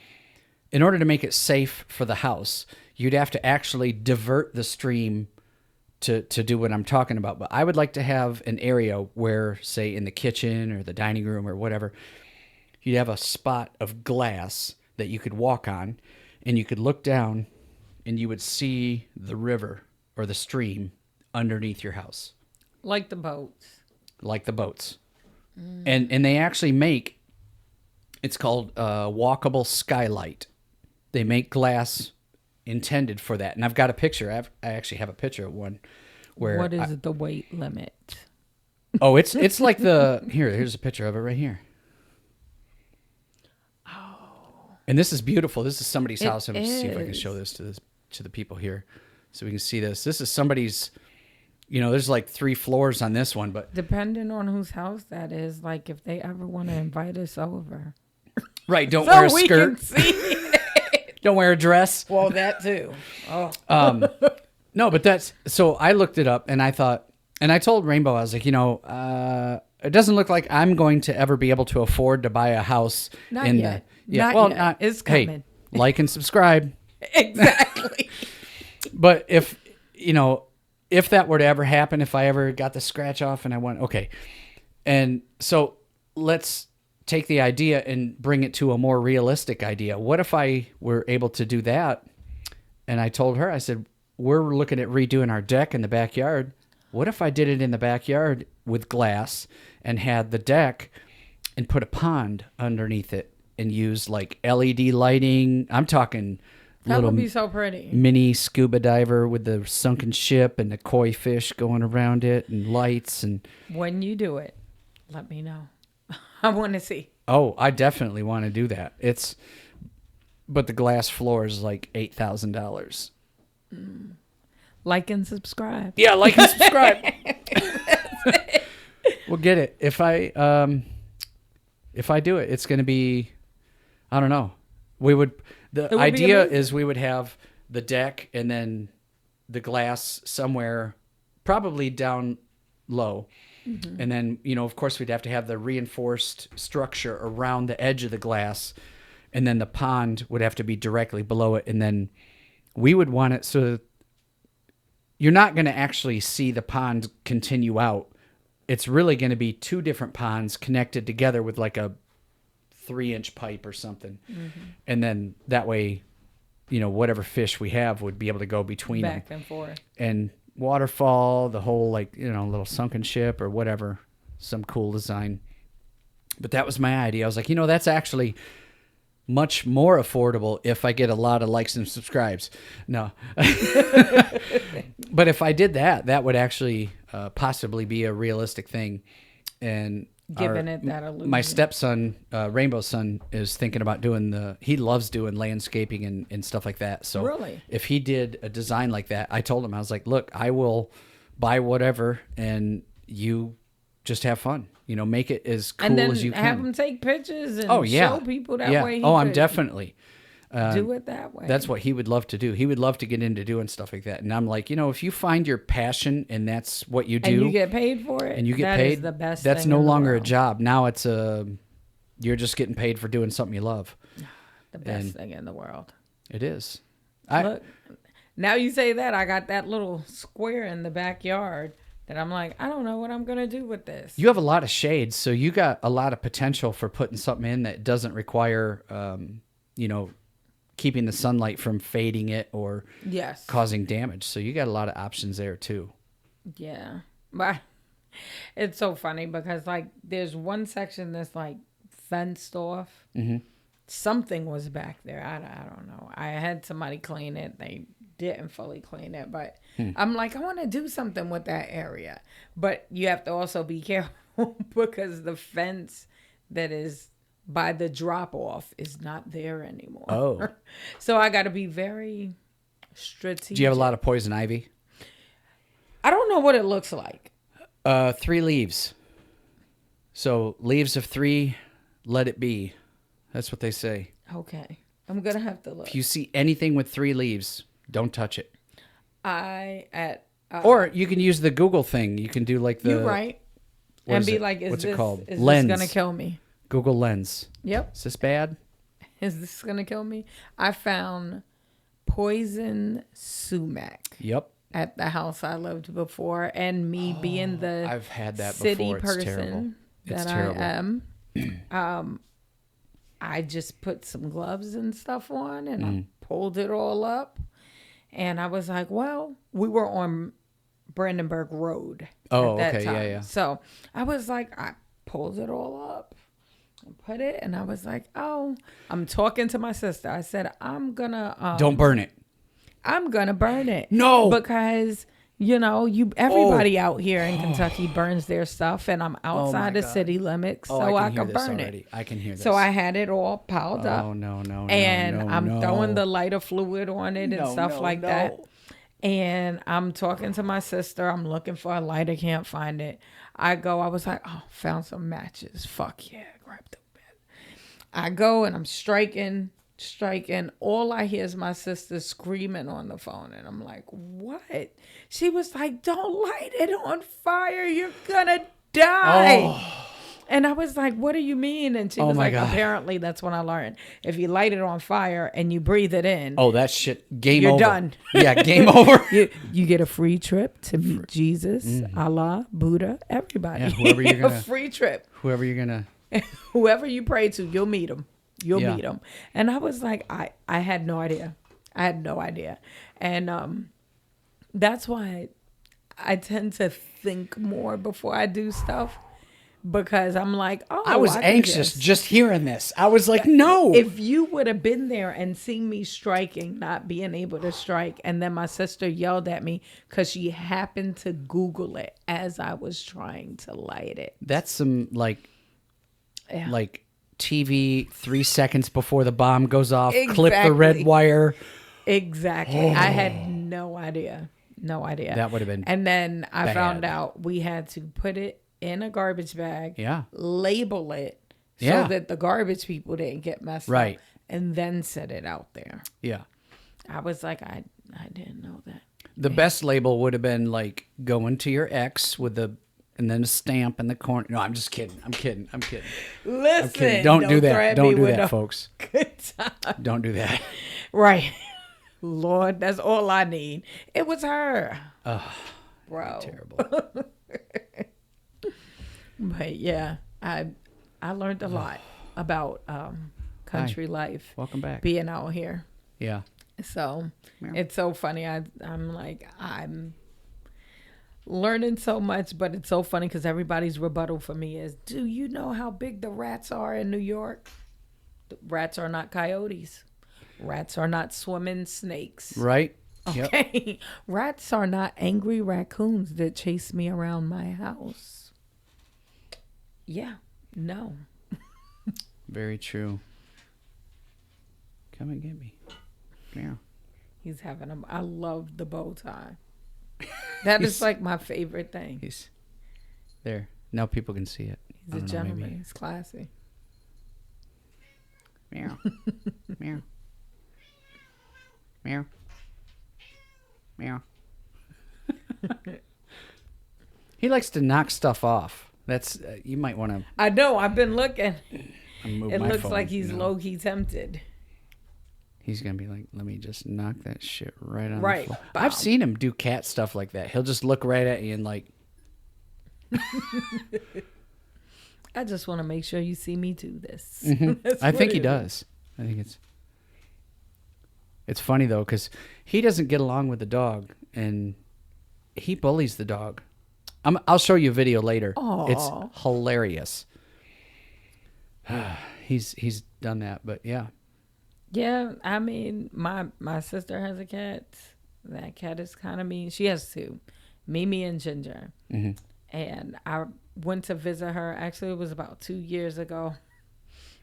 in order to make it safe for the house, you'd have to actually divert the stream to do what I'm talking about. But I would like to have an area where, say, in the kitchen or the dining room or whatever, you'd have a spot of glass that you could walk on, and you could look down, and you would see the river or the stream underneath your house. Like the boats. And they actually make, it's called walkable skylight. They make glass intended for that. And I've got a picture. I actually have a picture of one. What is the weight limit? Oh, it's like here's a picture of it right here. And this is beautiful. This is somebody's house. Let me see if I can show this to the people here so we can see this. This is somebody's, there's like 3 floors on this one, but depending on whose house that is, like if they ever want to invite us over. Right, don't wear a skirt. Can see Don't wear a dress. Well, that too. Oh. No, but so I looked it up and I thought, and I told Rainbow, I was like, it doesn't look like I'm going to ever be able to afford to buy a house. Not yet. It's coming. Hey, like and subscribe. Exactly. But if that were to ever happen, if I ever got the scratch off and I went, okay. And so let's take the idea and bring it to a more realistic idea. What if I were able to do that? And I told her, I said, we're looking at redoing our deck in the backyard. What if I did it in the backyard with glass and had the deck and put a pond underneath it and use like LED lighting? I'm talking that would be so pretty. Mini scuba diver with the sunken ship and the koi fish going around it and lights. And when you do it, let me know. I want to see. Oh, I definitely want to do that. But the glass floor is like $8,000. Like and subscribe. Yeah, like and subscribe. We'll get it. If I do it, it's going to be, I don't know. The idea is we would have the deck and then the glass somewhere, probably down low. Mm-hmm. And then, of course, we'd have to have the reinforced structure around the edge of the glass. And then the pond would have to be directly below it. And then we would want it so that you're not going to actually see the pond continue out. It's really going to be 2 different ponds connected together with like a 3-inch pipe or something. Mm-hmm. And then that way, whatever fish we have would be able to go between them. Back and forth. And waterfall, the whole little sunken ship or whatever, some cool design. But that was my idea. I was like, that's actually much more affordable if I get a lot of likes and subscribes. No. But if I did that, that would actually possibly be a realistic thing. And giving it that illusion. My stepson, Rainbow's son, is thinking about he loves doing landscaping and stuff like that. So really? If he did a design like that, I told him, I was like, look, I will buy whatever and you just have fun. Make it as cool as you can. And then have him take pictures and show people that way. I'm definitely. Do it that way. That's what he would love to do. He would love to get into doing stuff like that. And I'm like, if you find your passion and that's what you do. And you get paid for it. And you get that paid. Is the best that's thing no in the longer world. a job. Now it's you're just getting paid for doing something you love. The best thing in the world. It is. Look, now you say that, I got that little square in the backyard that I'm like, I don't know what I'm going to do with this. You have a lot of shades, so you got a lot of potential for putting something in that doesn't require, keeping the sunlight from fading it or causing damage. So you got a lot of options there too. Yeah. But it's so funny because like there's one section that's like fenced off. Mm-hmm. something was back there. I don't know. I had somebody clean it. They didn't fully clean it, but I'm like, I want to do something with that area. But you have to also be careful because the fence that is by the drop off is not there anymore. Oh. So I got to be very strategic. Do you have a lot of poison ivy? I don't know what it looks like. 3 leaves. So leaves of 3, let it be. That's what they say. Okay. I'm going to have to look. If you see anything with 3 leaves, don't touch it. Or you can use the Google thing. You can do like the... You're right. And be like, what's it called? Is Lens. this going to kill me? Google Lens. Yep. Is this bad? Is this going to kill me? I found poison sumac. Yep. At the house I lived before. And me being the I've had that city before. It's terrible. person It's that terrible. I am, I just put some gloves and stuff on and I pulled it all up. And I was like, well, we were on Brandenburg Road at that time. Yeah. So I was like, I pulled it all up and put it. And I was like, oh, I'm talking to my sister. I said, I'm going to... Don't burn it. I'm going to burn it. No. Because... everybody out here in Kentucky burns their stuff, and I'm outside the city limits, so I can burn it. I can hear this. So I had it all piled up. Oh, no. And I'm throwing the lighter fluid on it and stuff like that. And I'm talking to my sister. I'm looking for a lighter, can't find it. I was like, oh, found some matches. Fuck yeah, grab them. I go and I'm striking. All I hear is my sister screaming on the phone, and I'm like, what? She was like, don't light it on fire, you're gonna die. And I was like, what do you mean? And she was like, God. Apparently that's when I learned, if you light it on fire and you breathe it in, that shit, game you're over. Done. Yeah, game over. You get a free trip to meet Jesus, Allah, Buddha, everybody. Yeah, whoever you're gonna, a free trip. Whoever you're gonna, whoever you pray to, you'll meet him. You'll meet them. And I was like, I had no idea. And that's why I tend to think more before I do stuff, because I'm like, I was anxious just hearing this. I was like, no. If you would have been there and seen me striking, not being able to strike, and then my sister yelled at me because she happened to Google it as I was trying to light it. That's some like TV 3 seconds before the bomb goes off. Exactly. Clip the red wire. Exactly. I had no idea. That would have been And then I bad. found out we had to put it in a garbage bag. Yeah. Label it so that the garbage people didn't get messed up. And then set it out there. Yeah. I was like, I didn't know that. The best label would have been like going to your ex with and then a stamp in the corner. No, I'm just kidding. I'm kidding. Listen. Don't do that. Don't do that, folks. Good time. Don't do that. Right. Lord, that's all I need. It was her. Bro. Terrible. But yeah, I learned a lot about country life. Welcome back. Being out here. Yeah. So it's so funny. I'm like, I'm learning so much, but it's so funny because everybody's rebuttal for me is, do you know how big the rats are in New York? The rats are not coyotes. Rats are not swimming snakes. Right. Okay. Yep. Rats are not angry raccoons that chase me around my house. Yeah. No. Very true. Come and get me. Yeah. He's having I love the bow tie. That is like my favorite thing. He's there. Now people can see it. He's a gentleman. He's classy. Meow. Meow. Meow. Meow. He likes to knock stuff off. That's you might want to. I know. I've been looking. It looks like he's low-key tempted. He's going to be like, let me just knock that shit right on the floor. I've seen him do cat stuff like that. He'll just look right at you and like... I just want to make sure you see me do this. Mm-hmm. I think he does. I think it's funny, though, because he doesn't get along with the dog, and he bullies the dog. I'll show you a video later. Aww. It's hilarious. he's done that, but yeah. Yeah, I mean, my sister has a cat. That cat is kind of mean. She has two, Mimi and Ginger. Mm-hmm. And I went to visit her. Actually, it was about 2 years ago.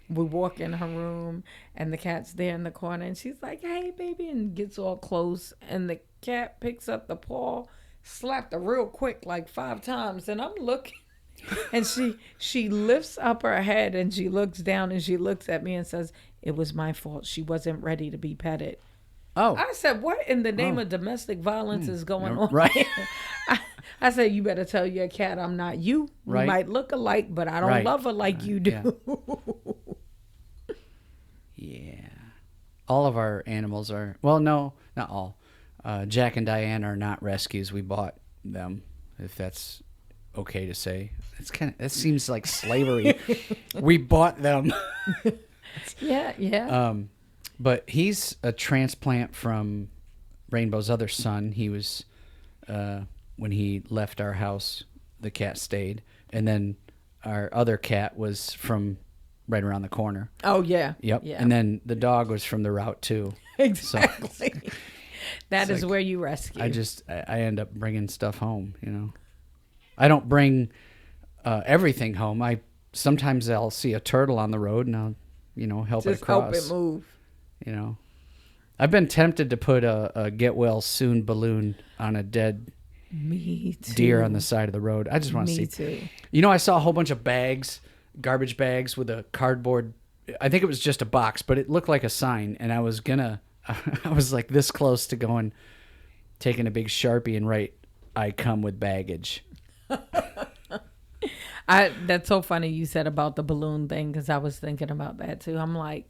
We walk in her room, and the cat's there in the corner, and she's like, "Hey, baby," and gets all close, and the cat picks up the paw, slapped her real quick, like 5 times, and I'm looking, and she lifts up her head, and she looks down, and she looks at me and says, "It was my fault. She wasn't ready to be petted." Oh. I said, what in the name of domestic violence is going on? Right. I said, you better tell your cat I'm not you. Right. We might look alike, but I don't love her like you do. Yeah. All of our animals are, well, no, not all. Jack and Diane are not rescues. We bought them, if that's okay to say. It's that seems like slavery. We bought them. Yeah. But he's a transplant from Rainbow's other son. He was, when he left our house, the cat stayed. And then our other cat was from right around the corner. Oh, yeah. Yep. Yeah. And then the dog was from the route, too. Exactly. So, that is like, where you rescue. I end up bringing stuff home, you know. I don't bring everything home. Sometimes I'll see a turtle on the road and I'll, help it across. Just help it move. I've been tempted to put a get well soon balloon on a dead deer on the side of the road. I just want to see. Me too. I saw a whole bunch of garbage bags with a cardboard. I think it was just a box, but it looked like a sign. And I was like this close to taking a big Sharpie and write, "I come with baggage." That's so funny you said about the balloon thing, because I was thinking about that too. I'm like,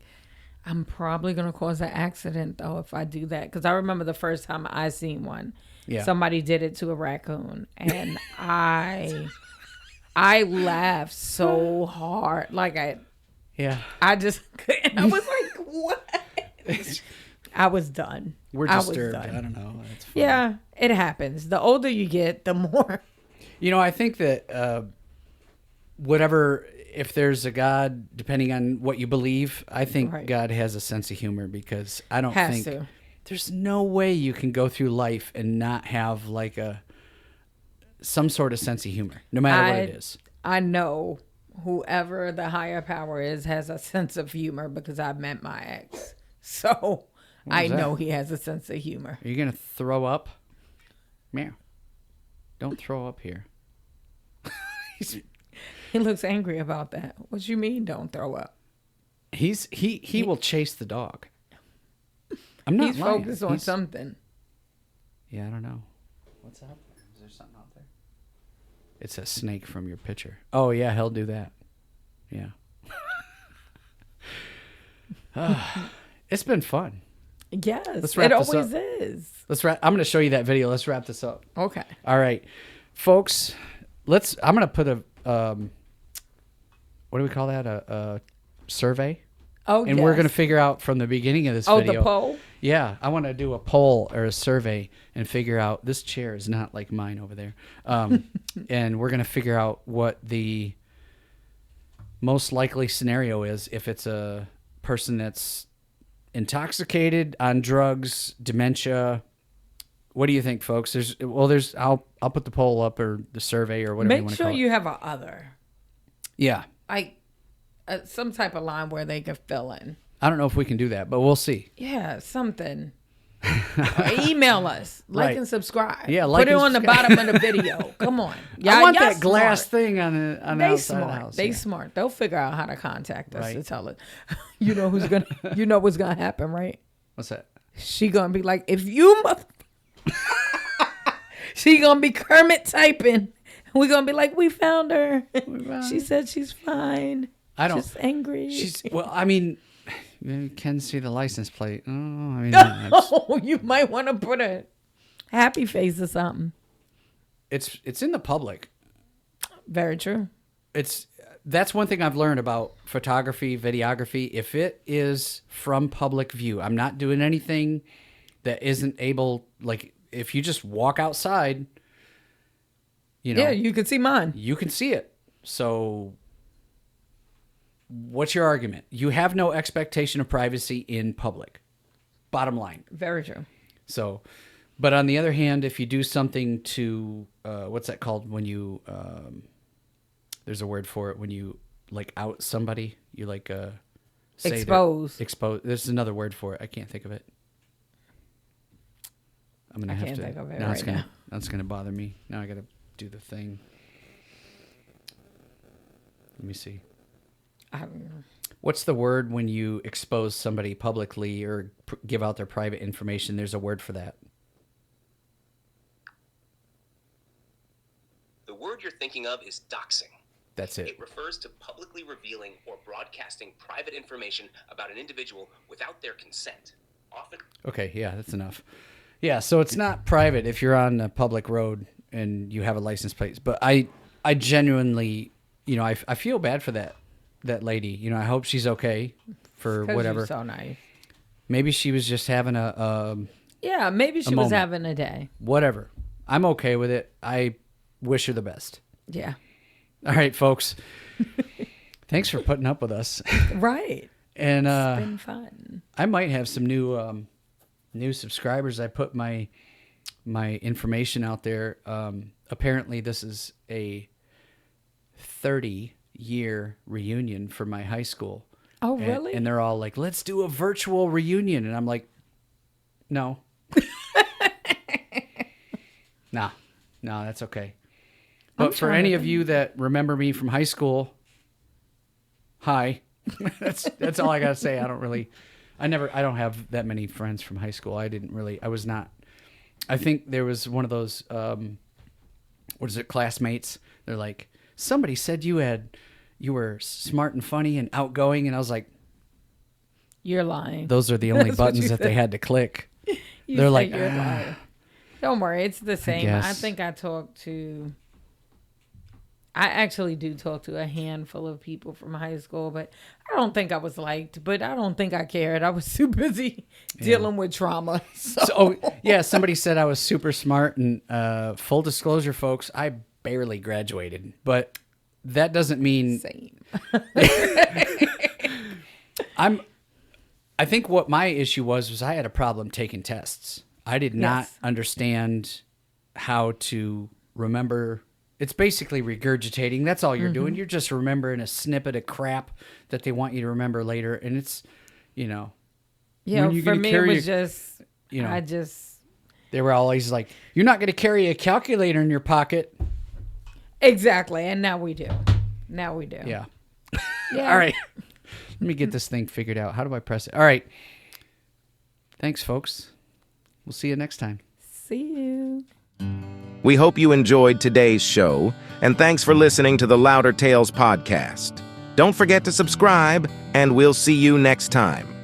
I'm probably going to cause an accident, though, if I do that. Because I remember the first time I seen one. Yeah. Somebody did it to a raccoon. And I laughed so hard. Like, I just couldn't. I was like, what? I was done. We're disturbed. I don't know. That's funny. Yeah, it happens. The older you get, the more. I think that whatever... If there's a God, depending on what you believe, I think God has a sense of humor, because I don't think there's no way you can go through life and not have like some sort of sense of humor, no matter what it is. I know whoever the higher power is has a sense of humor, because I met my ex. So I know he has a sense of humor. Are you going to throw up? Meow. Don't throw up here. He looks angry about that. What you mean, don't throw up? He will chase the dog. I'm not lying. He's focused on something. Yeah, I don't know. What's out there? Is there something out there? It's a snake from your picture. Oh, yeah, he'll do that. Yeah. It's been fun. Yes, it always is. I'm going to show you that video. Let's wrap this up. Okay. All right. Folks, I'm going to put what do we call that? A survey? Oh, and we're going to figure out from the beginning of this video. Oh, the poll? Yeah. I want to do a poll or a survey and figure out, this chair is not like mine over there. And we're going to figure out what the most likely scenario is, if it's a person that's intoxicated, on drugs, dementia. What do you think, folks? I'll put the poll up, or the survey, or whatever you want to call it. Make sure you have a other. Yeah. Like some type of line where they can fill in. I don't know if we can do that, but we'll see. Yeah, something. Email us, like and subscribe. Yeah, put it on the bottom of the video. Come on. I want that glass thing on the outside of the house. They smart. They'll figure out how to contact us to tell us. You know what's gonna happen, right? What's that? She gonna be like, if you she gonna be Kermit typing. We're gonna be like, we found her. She said she's fine. She's angry. Well, I mean, you can see the license plate. Oh, I mean, you might want to put a happy face or something. It's in the public. Very true. That's one thing I've learned about photography, videography. If it is from public view, I'm not doing anything that isn't able, like, if you just walk outside, yeah, you can see mine. You can see it. So what's your argument? You have no expectation of privacy in public. Bottom line. Very true. So, but on the other hand, if you do something to, what's that called? When you, there's a word for it. When you like out somebody, you like, expose. Expose. There's another word for it. I can't think of it. I'm going to have to. Think of it now right now. That's going to bother me. Now I got to do the thing. Let me see. I don't know. What's the word when you expose somebody publicly or give out their private information? There's a word for that. The word you're thinking of is doxing. That's it. It refers to publicly revealing or broadcasting private information about an individual without their consent. Often. Okay, yeah, that's enough. Yeah, so it's not private if you're on a public road and you have a license plate. But I genuinely, you know, I feel bad for that lady. You know, I hope she's okay for whatever. You're so nice. Maybe she was just having yeah, maybe she was having a day. Whatever. I'm okay with it. I wish her the best. Yeah. All right, folks. Thanks for putting up with us. Right. And it's been fun. I might have some new subscribers. I put my information out there. Apparently, this is a 30-year reunion for my high school. Oh, really? And they're all like, let's do a virtual reunion. And I'm like, no. No, that's okay. But for any of you that remember me from high school, hi. That's all I got to say. I don't have that many friends from high school. I think there was one of those, classmates. They're like, somebody said you were smart and funny and outgoing. And I was like, you're lying. Those are the only buttons that they had to click. They're like, you're lying. Don't worry. It's the same. I think I actually do talk to a handful of people from high school, but I don't think I was liked, but I don't think I cared. I was too busy dealing with trauma. Somebody said I was super smart, and full disclosure, folks, I barely graduated, but that doesn't mean... Same. I think what my issue was I had a problem taking tests. I did not understand how to remember. It's basically regurgitating. That's all you're doing. You're just remembering a snippet of crap that they want you to remember later. And it's, you know. Yeah, for me, it was just, you know, they were always like, you're not going to carry a calculator in your pocket. Exactly. And now we do. Yeah. All right. Let me get this thing figured out. How do I press it? All right. Thanks, folks. We'll see you next time. See you. We hope you enjoyed today's show, and thanks for listening to the Louder Tales podcast. Don't forget to subscribe, and we'll see you next time.